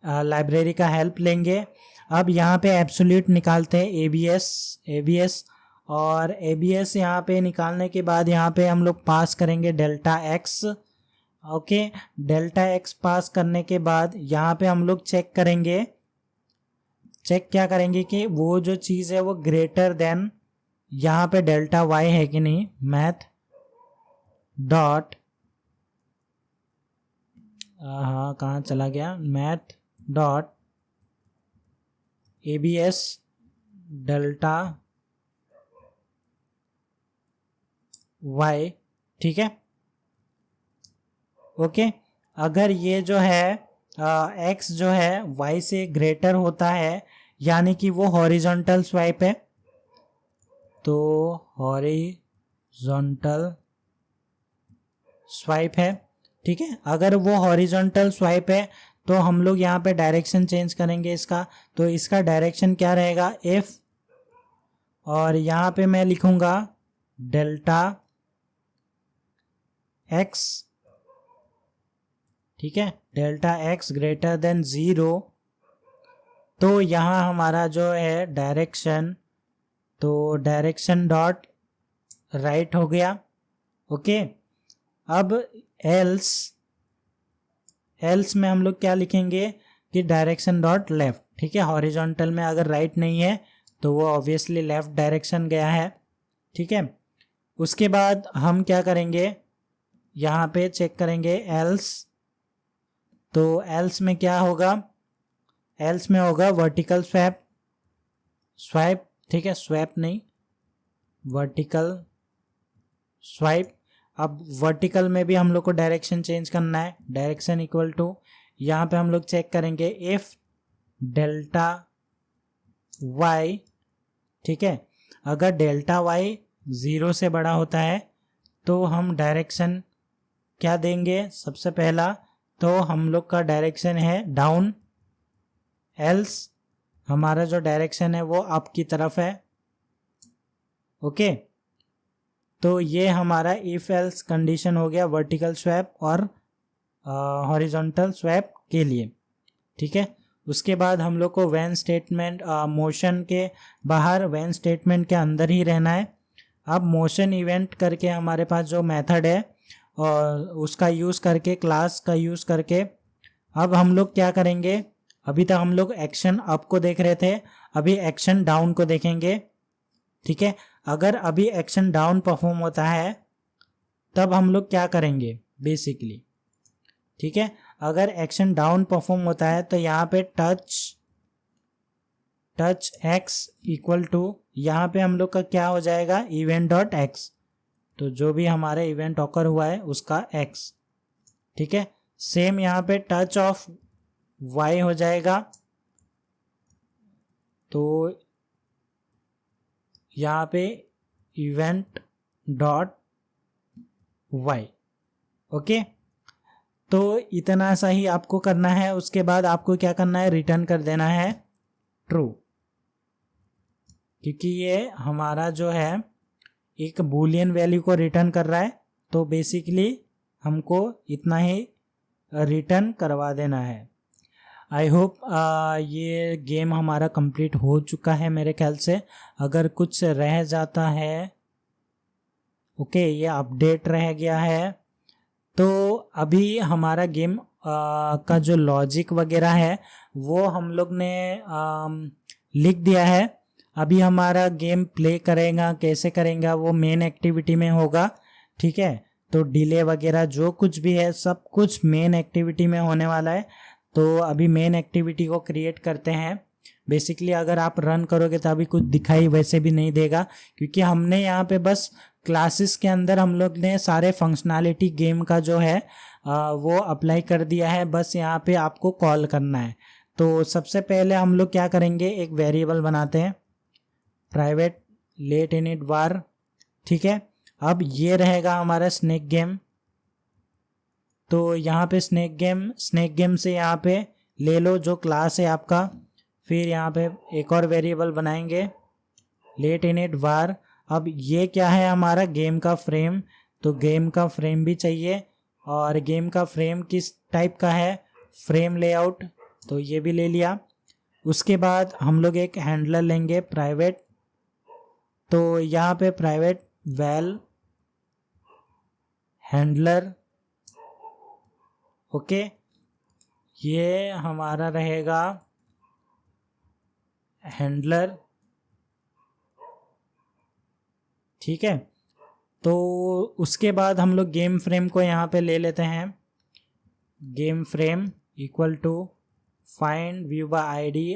लाइब्रेरी का हेल्प लेंगे। अब यहाँ पे एब्सोल्यूट निकालते हैं, एबीएस और एबीएस यहाँ पे निकालने के बाद यहाँ पे हम लोग पास करेंगे delta x. Okay, delta x pass करने के बाद यहाँ पे हम लोग चेक क्या करेंगे कि वो जो चीज़ है वो ग्रेटर देन यहाँ पे डेल्टा वाई है कि नहीं। मैथ डॉट हाँ कहाँ चला गया, math dot ABS delta y, ठीक है। ओके, अगर ये जो है एक्स जो है वाई से ग्रेटर होता है, यानी कि वो हॉरिजॉन्टल स्वाइप है, तो हॉरिजॉन्टल स्वाइप है, ठीक है। अगर वो हॉरिजॉन्टल स्वाइप है तो हम लोग यहाँ पे डायरेक्शन चेंज करेंगे इसका। तो इसका डायरेक्शन क्या रहेगा, एफ, और यहाँ पे मैं लिखूंगा डेल्टा एक्स, ठीक है, डेल्टा एक्स ग्रेटर देन 0। तो यहाँ हमारा जो है डायरेक्शन, तो डायरेक्शन डॉट राइट हो गया। ओके, अब एल्स में हम लोग क्या लिखेंगे कि डायरेक्शन डॉट लेफ्ट, ठीक है। हॉरिजॉन्टल में अगर राइट नहीं है तो वो ऑब्वियसली लेफ्ट डायरेक्शन गया है, ठीक है। उसके बाद हम क्या करेंगे, यहाँ पे चेक करेंगे एल्स। तो एल्स में क्या होगा, एल्स में होगा वर्टिकल स्वाइप, ठीक है, स्वैप नहीं, वर्टिकल स्वाइप। अब वर्टिकल में भी हम लोग को डायरेक्शन चेंज करना है, डायरेक्शन इक्वल टू यहाँ पे हम लोग चेक करेंगे इफ डेल्टा वाई, ठीक है। अगर डेल्टा वाई 0 से बड़ा होता है तो हम डायरेक्शन क्या देंगे, सबसे पहला तो हम लोग का डायरेक्शन है डाउन, एल्स हमारा जो डायरेक्शन है वो अप की तरफ है। ओके, तो ये हमारा इफ एल्स कंडीशन हो गया वर्टिकल स्वैप और हॉरिजॉन्टल स्वैप के लिए, ठीक है। उसके बाद हम लोग को व्हेन स्टेटमेंट, मोशन के बाहर व्हेन स्टेटमेंट के अंदर ही रहना है। अब मोशन इवेंट करके हमारे पास जो मेथड है और उसका यूज़ करके, क्लास का यूज़ करके अब हम लोग क्या करेंगे, अभी तक हम लोग एक्शन अप को देख रहे थे, अभी एक्शन डाउन को देखेंगे, ठीक है। अगर अभी एक्शन डाउन परफॉर्म होता है तब हम लोग क्या करेंगे बेसिकली, ठीक है। अगर एक्शन डाउन परफॉर्म होता है तो यहाँ पे टच एक्स इक्वल टू, यहाँ पे हम लोग का क्या हो जाएगा, इवेंट डॉट एक्स, तो जो भी हमारा इवेंट ऑकर हुआ है उसका एक्स, ठीक है। सेम यहाँ पे टच ऑफ वाई हो जाएगा, तो यहाँ पे इवेंट डॉट वाई। ओके, तो इतना सा ही आपको करना है। उसके बाद आपको क्या करना है, रिटर्न कर देना है ट्रू, क्योंकि ये हमारा जो है एक बूलियन वैल्यू को रिटर्न कर रहा है, तो बेसिकली हमको इतना ही रिटर्न करवा देना है। आई होप ये गेम हमारा कंप्लीट हो चुका है मेरे ख्याल से। अगर कुछ रह जाता है, ओके, ये अपडेट रह गया है, तो अभी हमारा गेम का जो लॉजिक वगैरह है वो हम लोग ने लिख दिया है। अभी हमारा गेम प्ले करेगा, कैसे करेगा वो मेन एक्टिविटी में होगा, ठीक है। तो डिले वगैरह जो कुछ भी है सब कुछ मेन एक्टिविटी में होने वाला है। तो अभी मेन एक्टिविटी को क्रिएट करते हैं। बेसिकली अगर आप रन करोगे तो अभी कुछ दिखाई वैसे भी नहीं देगा, क्योंकि हमने यहाँ पे बस क्लासेस के अंदर हम लोग ने सारे फंक्शनैलिटी गेम का जो है वो अप्लाई कर दिया है। बस यहाँ पे आपको कॉल करना है। तो सबसे पहले हम लोग क्या करेंगे, एक वेरिएबल बनाते हैं प्राइवेट लेट इनिट वार, ठीक है। अब ये रहेगा हमारा स्नेक गेम। तो यहाँ पे स्नेक गेम से यहाँ पे ले लो जो क्लास है आपका, फिर यहाँ पे एक और वेरिएबल बनाएंगे लेट इनिट var। अब ये क्या है हमारा गेम का फ्रेम, तो गेम का फ्रेम भी चाहिए और गेम का फ्रेम किस टाइप का है, फ्रेम लेआउट, तो ये भी ले लिया। उसके बाद हम लोग एक हैंडलर लेंगे प्राइवेट, तो यहाँ पे प्राइवेट वैल हैंडलर, ओके, ये हमारा रहेगा हैंडलर, ठीक है। तो उसके बाद हम लोग गेम फ्रेम को यहाँ पे ले लेते हैं, game frame equal to find view by ID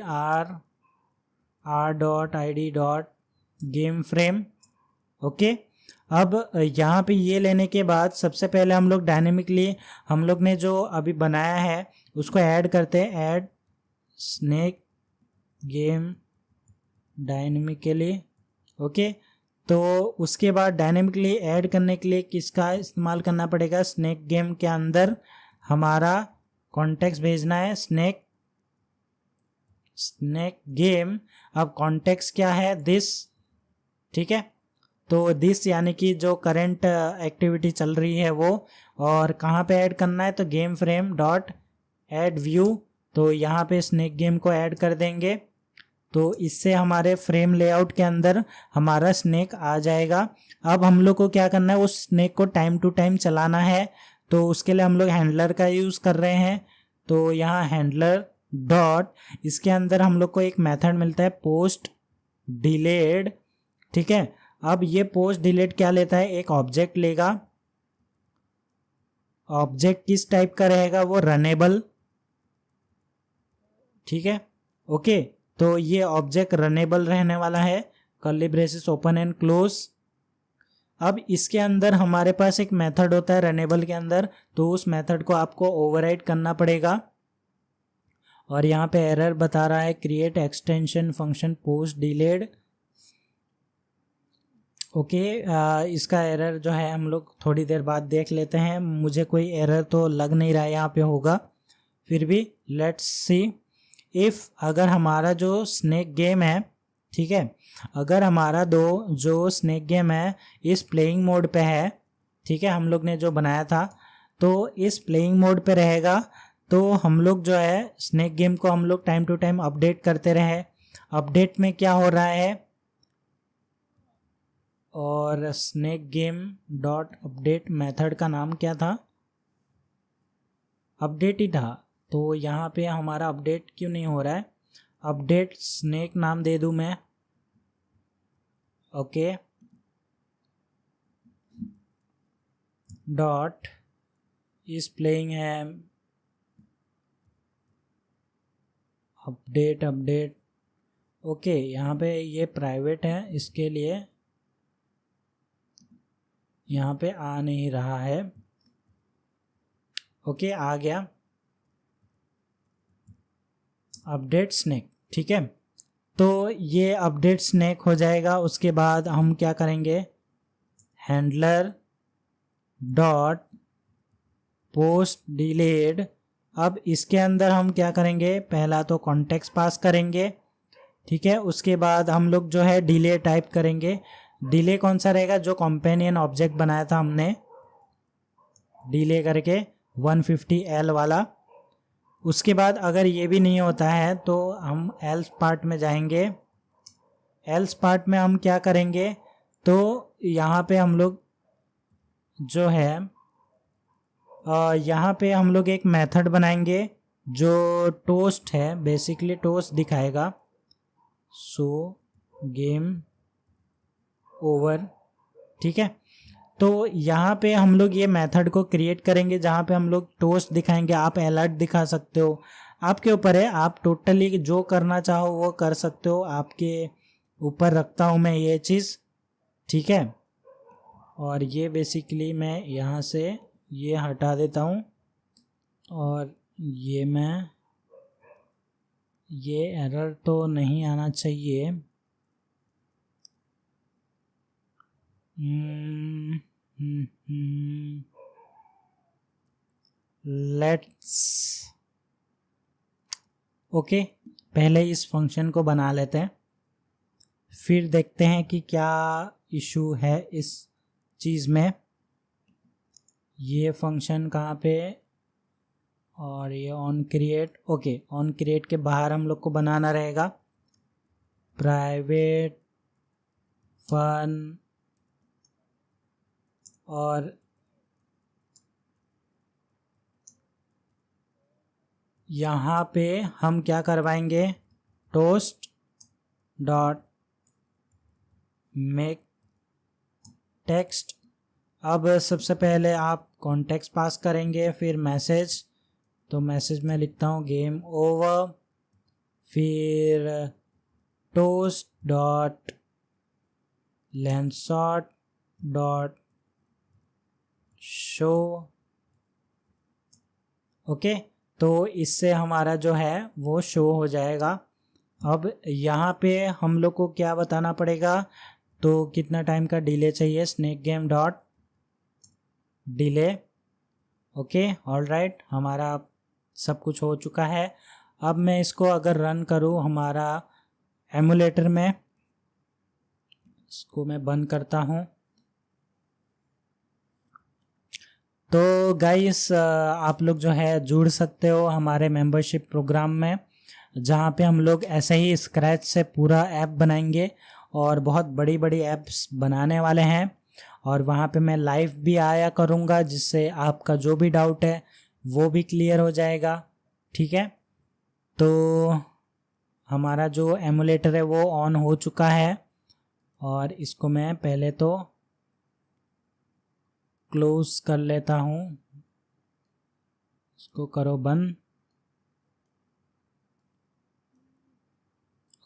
r.id game frame, okay. अब यहाँ पे ये लेने के बाद सबसे पहले हम लोग डायनेमिकली हम लोग ने जो अभी बनाया है उसको ऐड करते हैं, add snake game dynamically, okay. तो उसके बाद डायनेमिकली ऐड करने के लिए किसका इस्तेमाल करना पड़ेगा, स्नेक गेम के अंदर हमारा कॉन्टेक्स्ट भेजना है स्नेक गेम। अब कॉन्टेक्स्ट क्या है, दिस, ठीक है। तो दिस यानी कि जो करंट एक्टिविटी चल रही है वो, और कहाँ पे ऐड करना है, तो game frame dot add view, तो यहाँ पे स्नेक गेम को ऐड कर देंगे। तो इससे हमारे फ्रेम लेआउट के अंदर हमारा स्नेक आ जाएगा। अब हम लोग को क्या करना है, उस स्नेक को टाइम टू टाइम चलाना है, तो उसके लिए हम लोग हैंडलर का यूज़ कर रहे हैं। तो यहाँ हैंडलर डॉट, इसके अंदर हम लोग को एक मेथड मिलता है पोस्ट डिलेड, ठीक है। अब ये पोस्ट डिलेट क्या लेता है, एक ऑब्जेक्ट लेगा, ऑब्जेक्ट किस टाइप का रहेगा, वो रनेबल, ठीक है, ओके। तो ये ऑब्जेक्ट रनेबल रहने वाला है, curly braces open and close. अब इसके अंदर हमारे पास एक मेथड होता है रनेबल के अंदर, तो उस मेथड को आपको ओवरराइड करना पड़ेगा। और यहाँ पे एरर बता रहा है create extension function post delayed, okay. इसका एरर जो है हम लोग थोड़ी देर बाद देख लेते हैं, मुझे कोई एरर तो लग नहीं रहा है यहाँ पे होगा, फिर भी लेट्स सी इफ़, अगर हमारा जो स्नेक गेम है, ठीक है, अगर हमारा जो स्नेक गेम है इस प्लेइंग मोड पे है, ठीक है, हम लोग ने जो बनाया था, तो इस प्लेइंग मोड पे रहेगा, तो हम लोग जो है स्नेक गेम को हम लोग टाइम टू टाइम अपडेट करते रहे। अपडेट में क्या हो रहा है, और snake game dot update method का नाम क्या था, अपडेट ही था, तो यहाँ पे हमारा अपडेट क्यों नहीं हो रहा है, अपडेट स्नेक नाम दे दूँ मैं, ओके, डॉट इस प्लेइंग है अपडेट, ओके। यहाँ पे ये प्राइवेट है, इसके लिए यहाँ पे आ नहीं रहा है, ओके, आ गया अपडेट स्नेक, ठीक है। तो ये अपडेट स्नेक हो जाएगा। उसके बाद हम क्या करेंगे, हैंडलर डॉट पोस्ट डिलेड। अब इसके अंदर हम क्या करेंगे, पहला तो कॉन्टेक्स्ट पास करेंगे, ठीक है। उसके बाद हम लोग जो है डिले टाइप करेंगे। डिले कौन सा रहेगा, जो कंपेनियन ऑब्जेक्ट बनाया था हमने डिले करके 150L वाला। उसके बाद अगर ये भी नहीं होता है तो हम एल्स पार्ट में जाएंगे। एल्स पार्ट में हम क्या करेंगे, तो यहाँ पे हम लोग जो है यहाँ पे हम लोग एक मेथड बनाएंगे जो टोस्ट है, बेसिकली टोस्ट दिखाएगा, सो गेम ओवर, ठीक है। तो यहाँ पे हम लोग ये मेथड को क्रिएट करेंगे जहाँ पे हम लोग टोस्ट दिखाएंगे। आप अलर्ट दिखा सकते हो, आपके ऊपर है, आप टोटली जो करना चाहो वो कर सकते हो, आपके ऊपर रखता हूँ मैं ये चीज़, ठीक है। और ये बेसिकली मैं यहाँ से ये हटा देता हूँ, और ये एरर तो नहीं आना चाहिए। लेट्स ओके, पहले इस फंक्शन को बना लेते हैं, फिर देखते हैं कि क्या इशू है इस चीज़ में। ये फंक्शन कहाँ पे, और ये on create. Okay, on create के बाहर हम लोग को बनाना रहेगा प्राइवेट फन, और यहाँ पे हम क्या करवाएंगे, टोस्ट डॉट मेक टेक्स्ट। अब सबसे पहले आप कॉन्टेक्स्ट पास करेंगे, फिर मैसेज। तो मैसेज में लिखता हूँ गेम ओवर, फिर toast dot length short dot show. Okay, तो इससे हमारा जो है वो शो हो जाएगा। अब यहाँ पे हम लोग को क्या बताना पड़ेगा, तो कितना टाइम का डिले चाहिए, snake game dot delay. Okay, all right, हमारा सब कुछ हो चुका है। अब मैं इसको अगर रन करूँ हमारा एमुलेटर में, इसको मैं बंद करता हूँ। तो गाइस आप लोग जो है जुड़ सकते हो हमारे मेंबरशिप प्रोग्राम में, जहाँ पे हम लोग ऐसे ही स्क्रैच से पूरा ऐप बनाएंगे और बहुत बड़ी बड़ी ऐप्स बनाने वाले हैं। और वहाँ पे मैं लाइव भी आया करूँगा, जिससे आपका जो भी डाउट है वो भी क्लियर हो जाएगा। ठीक है, तो हमारा जो एमुलेटर है वो ऑन हो चुका है, और इसको मैं पहले तो क्लोज कर लेता हूँ। इसको करो बंद।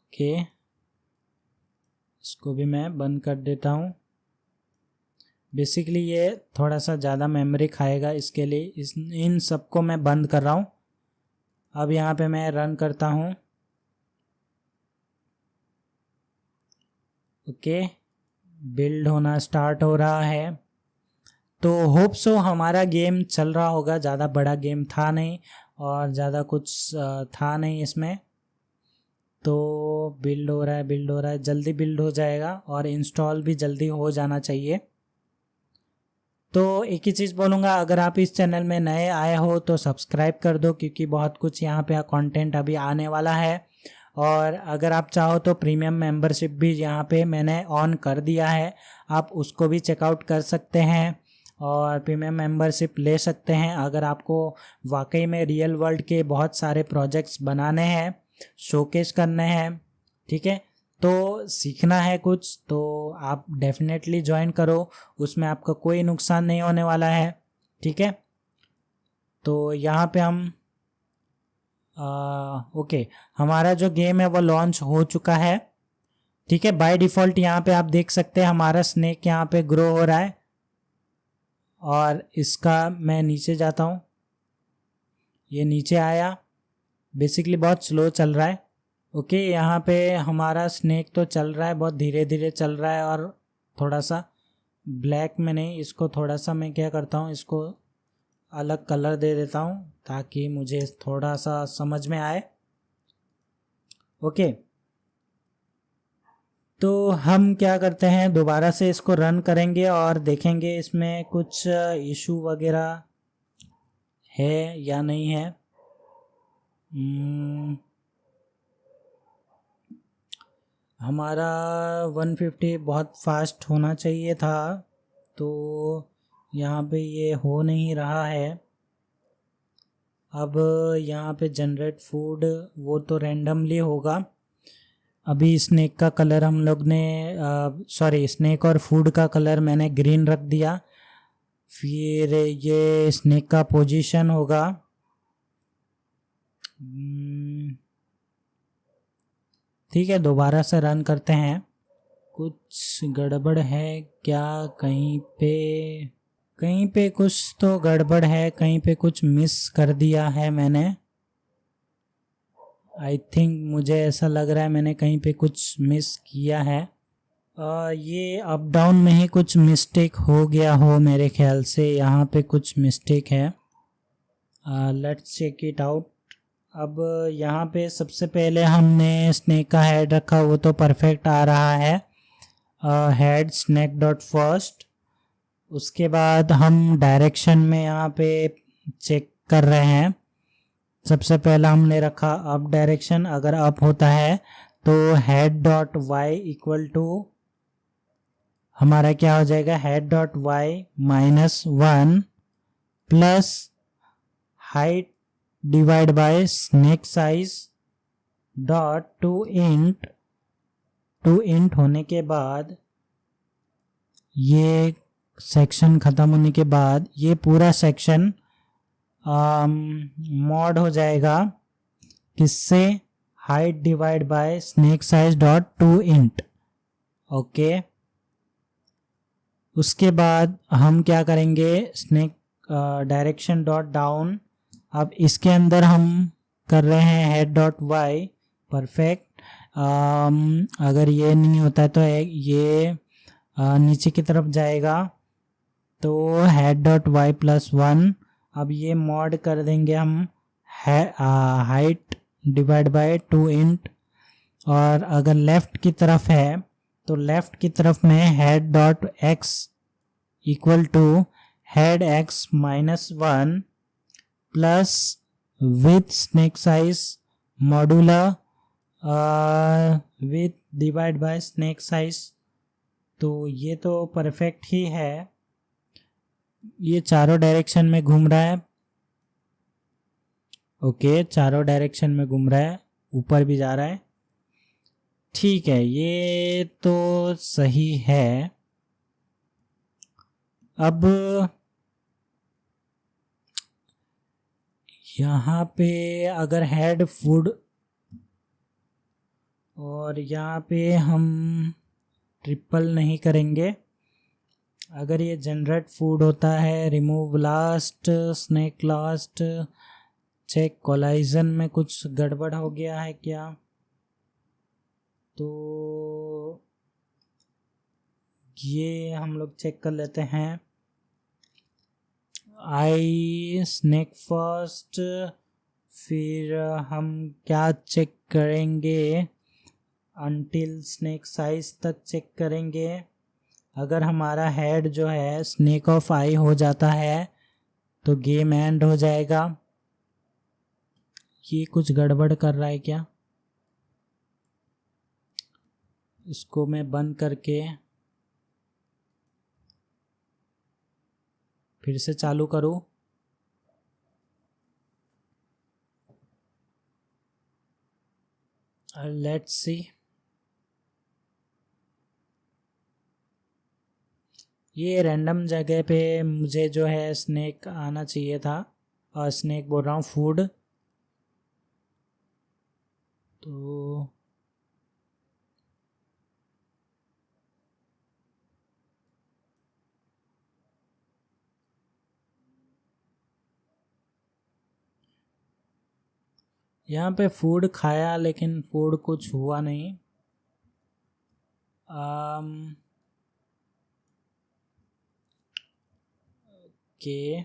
ओके, इसको भी मैं बंद कर देता हूँ। बेसिकली ये थोड़ा सा ज़्यादा मेमोरी खाएगा, इसके लिए इन सबको मैं बंद कर रहा हूँ। अब यहाँ पे मैं रन करता हूँ। ओके, बिल्ड होना स्टार्ट हो रहा है। तो होप सो हमारा गेम चल रहा होगा। ज़्यादा बड़ा गेम था नहीं और ज़्यादा कुछ था नहीं इसमें। तो बिल्ड हो रहा है, जल्दी बिल्ड हो जाएगा और इंस्टॉल भी जल्दी हो जाना चाहिए। तो एक ही चीज़ बोलूँगा, अगर आप इस चैनल में नए आए हो तो सब्सक्राइब कर दो, क्योंकि बहुत कुछ यहाँ पे कंटेंट अभी आने वाला है। और अगर आप चाहो तो प्रीमियम मेंबरशिप भी यहाँ पे मैंने ऑन कर दिया है, आप उसको भी चेकआउट कर सकते हैं और प्रीमियम मेंबरशिप ले सकते हैं। अगर आपको वाकई में रियल वर्ल्ड के बहुत सारे प्रोजेक्ट्स बनाने हैं, शोकेस करने हैं, ठीक है, तो सीखना है कुछ, तो आप डेफिनेटली ज्वाइन करो। उसमें आपका कोई नुकसान नहीं होने वाला है। ठीक है, तो यहाँ पे हम ओके, हमारा जो गेम है वो लॉन्च हो चुका है। ठीक है, बाय डिफ़ॉल्ट यहाँ पे आप देख सकते हैं हमारा स्नेक यहाँ पे ग्रो हो रहा है। और इसका मैं नीचे जाता हूँ, ये नीचे आया। बेसिकली बहुत स्लो चल रहा है। ओके, यहाँ पे हमारा स्नेक तो चल रहा है, बहुत धीरे धीरे चल रहा है। और थोड़ा सा ब्लैक में नहीं, इसको थोड़ा सा मैं क्या करता हूँ, इसको अलग कलर दे देता हूँ ताकि मुझे थोड़ा सा समझ में आए। ओके, तो हम क्या करते हैं, दोबारा से इसको रन करेंगे और देखेंगे इसमें कुछ इशू वगैरह है या नहीं है। हमारा 150 बहुत फास्ट होना चाहिए था, तो यहाँ पे ये हो नहीं रहा है। अब यहाँ पे जनरेट फूड, वो तो रैंडमली होगा। अभी स्नेक का कलर हम लोग ने स्नेक और फूड का कलर मैंने ग्रीन रख दिया। फिर ये स्नेक का पोजीशन होगा, ठीक है, दोबारा से रन करते हैं। कुछ गड़बड़ है क्या, कहीं पे कुछ तो गड़बड़ है, कहीं पे कुछ मिस कर दिया है मैंने। आई थिंक मुझे ऐसा लग रहा है मैंने कहीं पे कुछ मिस किया है। ये अप डाउन में ही कुछ मिस्टेक हो गया हो मेरे ख्याल से, यहाँ पे कुछ मिस्टेक है। Let's check it out. अब यहाँ पे सबसे पहले हमने स्नेक का हेड रखा, वो तो परफेक्ट आ रहा है, हेड स्नेक डॉट फर्स्ट। उसके बाद हम डायरेक्शन में यहाँ पे चेक कर रहे हैं। सबसे पहला हमने रखा अप डायरेक्शन, अगर अप होता है तो head dot y equal to हमारा क्या हो जाएगा, head dot y -1 plus height divide by snake size dot to int होने के बाद, ये सेक्शन ख़त्म होने के बाद ये पूरा सेक्शन मॉड हो जाएगा किससे, height divide by snake size dot to int. Okay, उसके बाद हम क्या करेंगे, स्नेक डायरेक्शन डॉट डाउन। अब इसके अंदर हम कर रहे हैं हेड डॉट वाई, परफेक्ट। अगर ये नहीं होता है तो ये नीचे की तरफ जाएगा, तो हेड डॉट वाई +1। अब ये मॉड कर देंगे हम height divide by two int. और अगर लेफ़्ट की तरफ है तो लेफ़्ट की तरफ में head dot x equal to head x -1 plus with snake size modulo with divide by snake size. तो ये तो परफेक्ट ही है, ये चारों डायरेक्शन में घूम रहा है। ओके, चारों डायरेक्शन में घूम रहा है, ऊपर भी जा रहा है, ठीक है, ये तो सही है। अब यहाँ पे अगर हेड फूड, और यहाँ पे हम ट्रिपल नहीं करेंगे। अगर ये जनरेट फूड होता है, remove last snake last, check collision में कुछ गड़बड़ हो गया है क्या, तो ये हम लोग चेक कर लेते हैं। आई स्नेक फर्स्ट, फिर हम क्या चेक करेंगे, अनटिल स्नेक साइज तक चेक करेंगे। अगर हमारा हेड जो है स्नेक ऑफ आई हो जाता है तो गेम एंड हो जाएगा। ये कुछ गड़बड़ कर रहा है क्या, इसको मैं बंद करके फिर से चालू करूँ। लेट्स सी, ये रैंडम जगह पे मुझे जो है स्नेक आना चाहिए था, और स्नेक बोल रहा हूँ, फूड। तो यहाँ पे फूड खाया लेकिन फूड कुछ हुआ नहीं। Okay,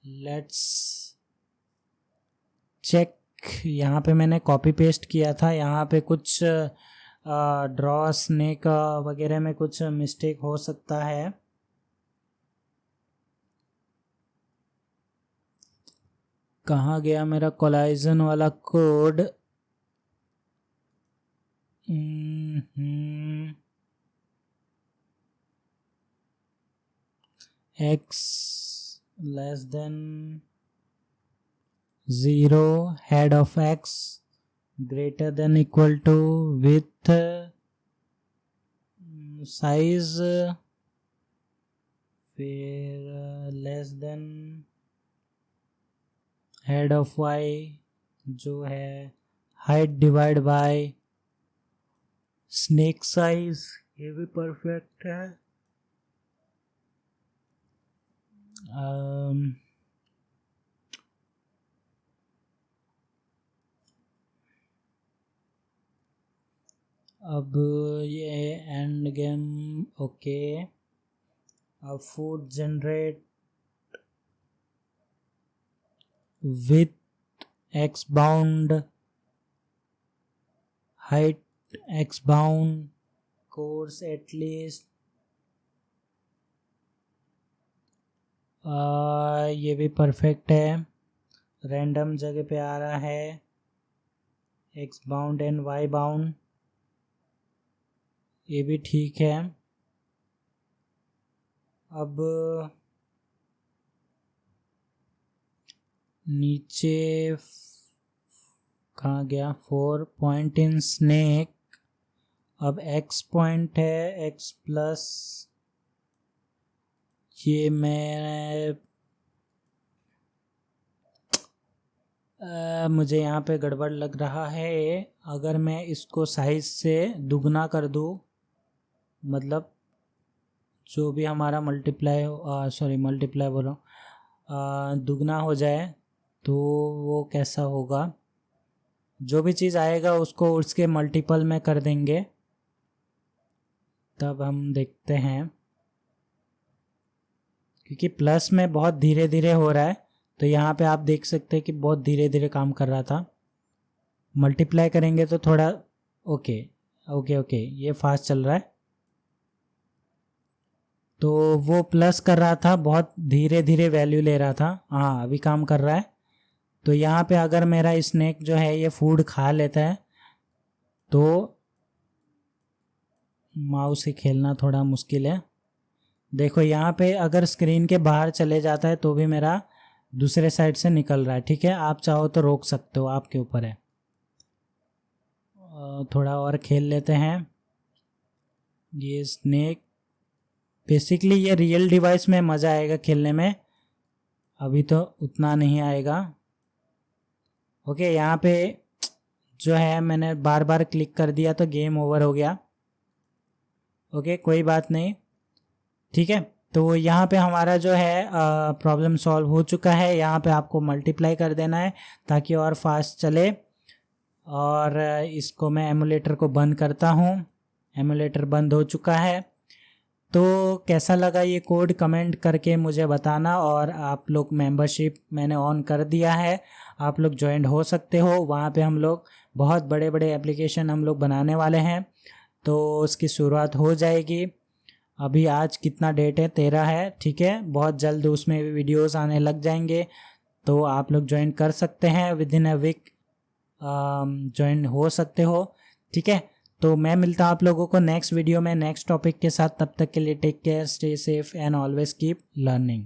let's check. यहाँ पे मैंने कॉपी पेस्ट किया था, यहाँ पे कुछ ड्रॉ स्नेक वगैरह में कुछ मिस्टेक हो सकता है। कहाँ गया मेरा कोलाइजन वाला code, x less than 0 head of x greater than equal to with size, फिर less than head of y जो है height divide by snake size, ये भी परफेक्ट है। अब ये एंड गेम, ओके। अब food generate with x bound, height x bound, course at least, ये भी परफेक्ट है। रैंडम जगह पे आ रहा है, x bound and y bound, ये भी ठीक है। अब नीचे कहाँ गया, 4 पॉइंट इन स्नेक। अब एक्स पॉइंट है, एक्स प्लस, ये मैं मुझे यहाँ पे गड़बड़ लग रहा है। अगर मैं इसको साइज से दुगना कर दूँ, मतलब जो भी हमारा मल्टीप्लाई बोल रहा हूँ, दुगना हो जाए तो वो कैसा होगा, जो भी चीज़ आएगा उसको उसके मल्टीपल में कर देंगे, तब हम देखते हैं। क्योंकि प्लस में बहुत धीरे धीरे हो रहा है, तो यहाँ पे आप देख सकते हैं कि बहुत धीरे धीरे काम कर रहा था। मल्टीप्लाई करेंगे तो थोड़ा ओके ओके ओके, ये फास्ट चल रहा है। तो वो प्लस कर रहा था, बहुत धीरे धीरे वैल्यू ले रहा था। हाँ, अभी काम कर रहा है। तो यहाँ पे अगर मेरा स्नेक जो है ये फूड खा लेता है तो माउस से खेलना थोड़ा मुश्किल है। देखो यहाँ पे अगर स्क्रीन के बाहर चले जाता है तो भी मेरा दूसरे साइड से निकल रहा है। ठीक है, आप चाहो तो रोक सकते हो, आपके ऊपर है। थोड़ा और खेल लेते हैं। ये स्नेक बेसिकली ये रियल डिवाइस में मज़ा आएगा खेलने में, अभी तो उतना नहीं आएगा। ओके, यहाँ पे जो है मैंने बार बार क्लिक कर दिया तो गेम ओवर हो गया। ओके, कोई बात नहीं, ठीक है। तो यहाँ पे हमारा जो है प्रॉब्लम सॉल्व हो चुका है। यहाँ पे आपको मल्टीप्लाई कर देना है ताकि और फास्ट चले। और इसको मैं एमुलेटर को बंद करता हूँ। एमुलेटर बंद हो चुका है। तो कैसा लगा ये कोड कमेंट करके मुझे बताना। और आप लोग मेंबरशिप मैंने ऑन कर दिया है, आप लोग ज्वाइन हो सकते हो। वहाँ पे हम लोग बहुत बड़े बड़े एप्लीकेशन हम लोग बनाने वाले हैं, तो उसकी शुरुआत हो जाएगी। अभी आज कितना डेट है, 13 है। ठीक है, बहुत जल्द उसमें भी वीडियोस आने लग जाएंगे, तो आप लोग ज्वाइन कर सकते हैं। Within a week join हो सकते हो। ठीक है, तो मैं मिलता हूँ आप लोगों को नेक्स्ट वीडियो में नेक्स्ट टॉपिक के साथ। तब तक के लिए take care, stay safe and always keep learning.